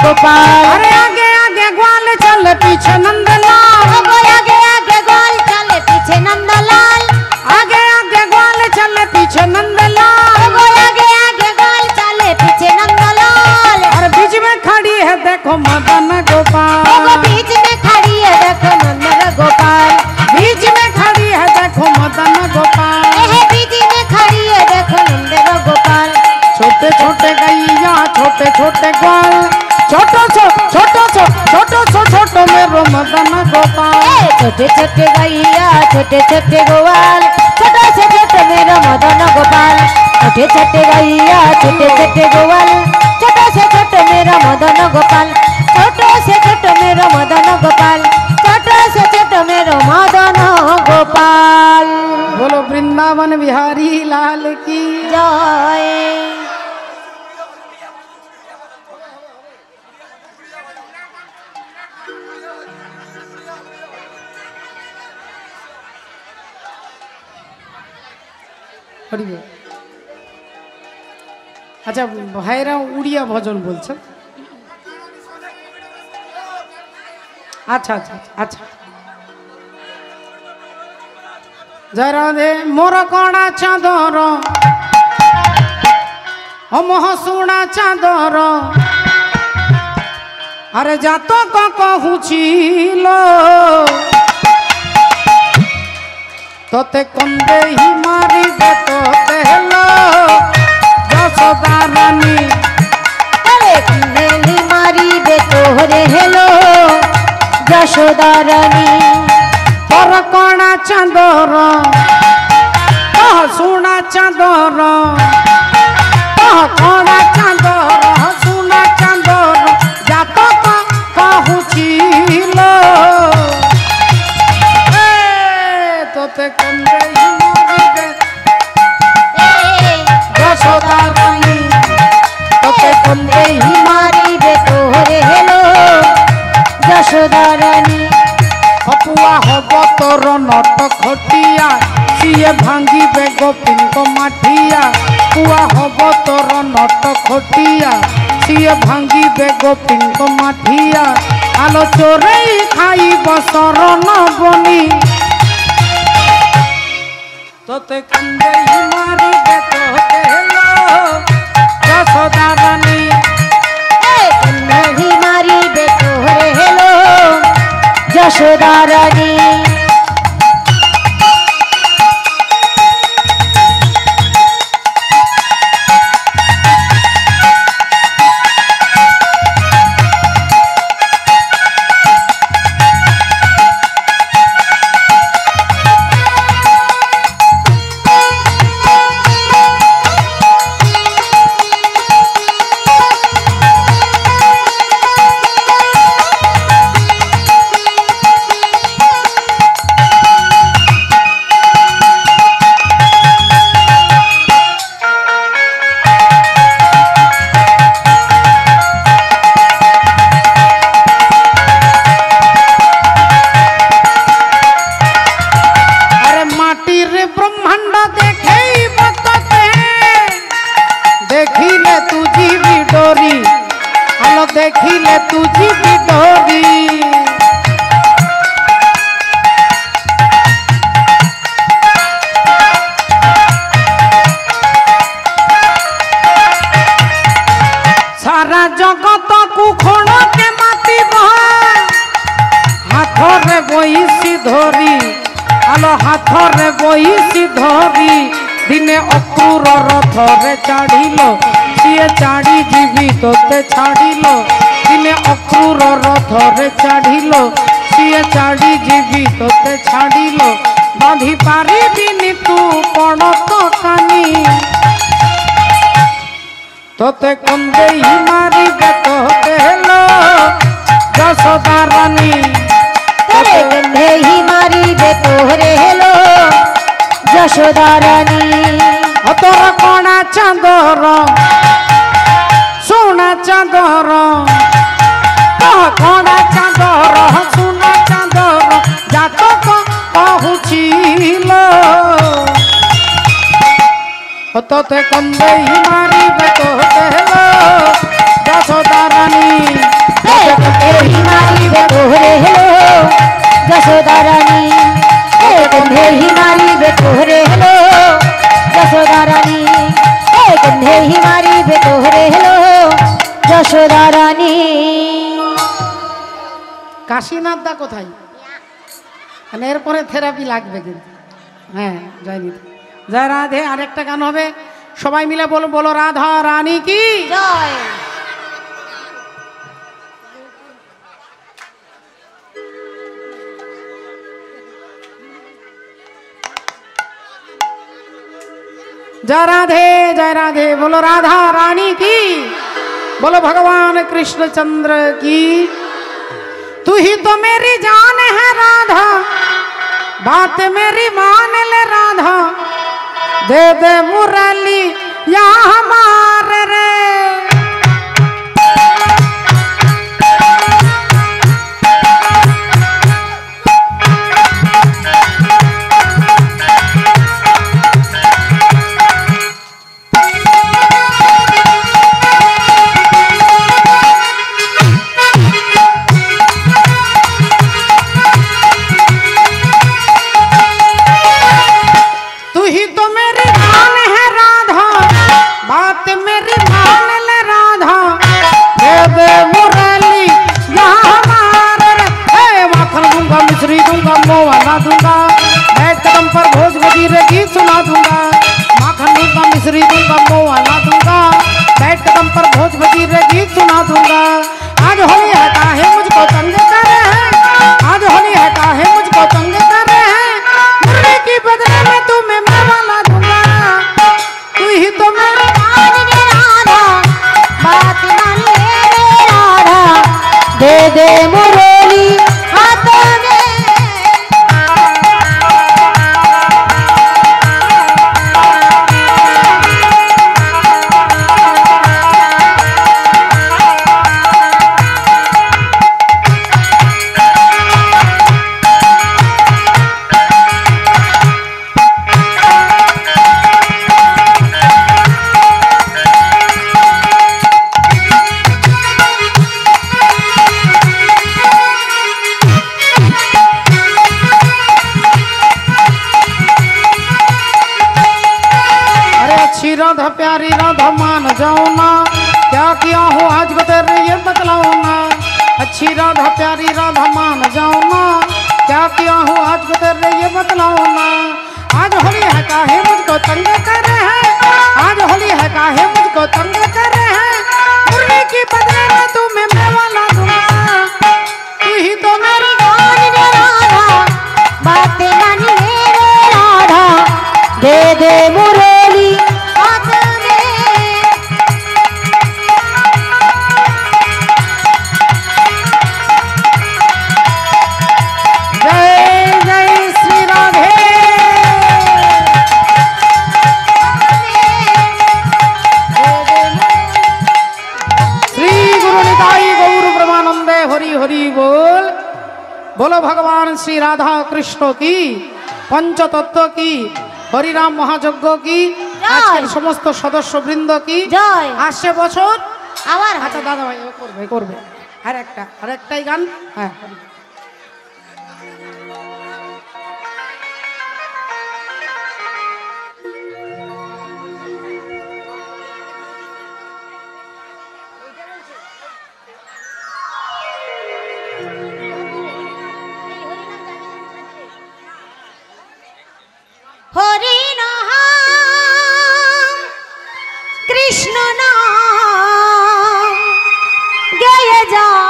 गोपाल। गोपाल।
अरे आगे आगे ग्वाल चले पीछे नंदलाल,
आगे आगे ग्वाल चले पीछे नंदलाल,
आगे आगे ग्वाल चले पीछे नंदलाल,
आगे आगे ग्वाल चले पीछे नंदलाल।
और बीच में खड़ी है देखो मदन गोपाल,
बीच में खड़ी है देखो नंदन गोपाल,
बीच में खड़ी है देखो मदन गोपाल,
बीच में खड़ी है देखो नंदन गोपाल।
छोटे छोटे गैया छोटे छोटे ग्वाल, छोटो मेरो मदन गोपाल,
छोटे छोटे गैया छोटे छोटे गोपाल, छोटे से छोटे मेरो मदन गोपाल, छोटे छोटे गैया छोटे छोटे गोपाल, छोटे से छोटे मेरा मदन गोपाल, छोटे से छोटे मेरो मदन गोपाल, छोटे से छोटे मेरो मदन गोपाल।
बोलो वृंदावन बिहारी लाल की
जय।
আচ্ছা ভাইরা উড়িয়া ভজন বলছেন। আচ্ছা আচ্ছা আচ্ছা জয় রাধে। মোর কণা চাঁদর অমহ শুণা চাঁদর, আরে জাতক কহুছিল তোতে কন্দেহি মারিবে তোতে হেলো যশোদা রানী,
अरे कंदेली मारी बे तोहरे हेलो यशोदा रानी।
তোর কণা চাঁদর কহ শুণা চাঁদর, কহ কণা চাঁদর শুণা চাঁদর, জাতক কহুছিল তোতে কন্দেহি মারিবে যশোদা রানী, তোতে কন্দেহি
मारी बे तोहरे हेलो यशोदा रानी।
অপুয়া হব তোর নট খটিয়া, সিয়ে ভাঙ্গিবে গোপিঙ্ক মাঠিয়া, পুয়া হব তোর নট খটিয়া, সিয়ে ভাঙ্গিবে গোপিঙ্ক মাঠিয়া, আলো চোরেই খাইব শরণ বনি, তোতে কান্দেই মারিবে তোতে হেলো যশোদা রানী।
कंदेली मारी बे तोहरे हेलो यशोदा रानी।
ব্রহ্মাণ্ড দেখেই বততে দেখিলে তুজি বিডরি, আলো দেখিলে তুজি বিডরি, সারা জগত কুখণকে মাতিব হাথরে বইসি ধরি, আলো হাথরে বইসি ধরি, দিনে অক্রূর রথরে চাড়িল, সিয়ে চাড়ি ଯିବି তোতে ছাড়িল, দিনে অক্রূর রথরে চাড়িল, সিয়ে চাড়ি ଯିବି তোতে ছাড়িল, বাঁধি পারিবিনি তু পণত কানি, তোতে কন্দেই মারিবে তোতে হেলো যশোদা রানী।
तेरे कंधे ही मारी बे तोहरे हेलो यशोदा रानी।
তোর কণা চাঁদর সোনা চাঁদর, কণা চাঁদর সোনা চাঁদর, জাতক কহুছিল তোতে কন্দেই মারিবে তোতে হেলো যশোদা রানী। কাশীনাথ দা কোথায়? মানে এরপরে থেরাপি লাগবে কিন্তু। হ্যাঁ জয়নিধি, জয় রাধে। আরেকটা গান হবে, সবাই মিলে বলো, বলো রাধা রানী কি
জয়।
जय राधे जय राधे, बोलो राधा रानी की, बोलो भगवान कृष्णचंद्र की। तू ही तो मेरी जान है राधा, बात मेरी मान ले राधा, दे दे मुरली या हमारे रे। दूंगा बैठ कदम पर भोज वजीरे गीत सुना दूंगा, माखन दूंगा मिश्री दूंगा मोहना दूंगा, बैठ कदम पर भोज वजीरे गीत सुना दूंगा। आज होली है काहे मुझको तंग कर रहे हैं, आज होली है काहे मुझको तंग कर रहे हैं, मुरली की बदले में तुम्हें मैं वाला दूंगा। तू ही तो मेरी
मान ले राधा, बात मान ले राधा, दे दे मुरली हाथों में।
राधा प्यारी राधा मान जाओ ना, क्या किया हो आज बता रही ये बतलाओ ना। अच्छी राधा प्यारी राधा मान जाओ ना, क्या किया हो आज बता रही ये बतलाओ ना। आज होली है काहे मुझको तंग कर रहे हैं, आज होली है काहे मुझको तंग कर रहे हैं, मुरली की बदले में तुम्हें मैं वाला दूंगा। तू ही तो मेरी
मान ले राधा, बात मान ले राधा, दे दे मुरली
बोलो भगवान श्री राधा कृष्ण की, पंचतत्व की, हरिराम महायज्ञ की, आजकल समस्त सदस्य बृंद की
जय।
आशे बछर
आवार
अच्छा दादा भाई करबे करबे আরেকটাই গান। হ্যাঁ
हरि नाम कृष्ण नाम गए जाओ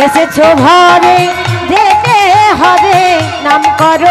এসেছো ঘরে যেতে হবে নাম করো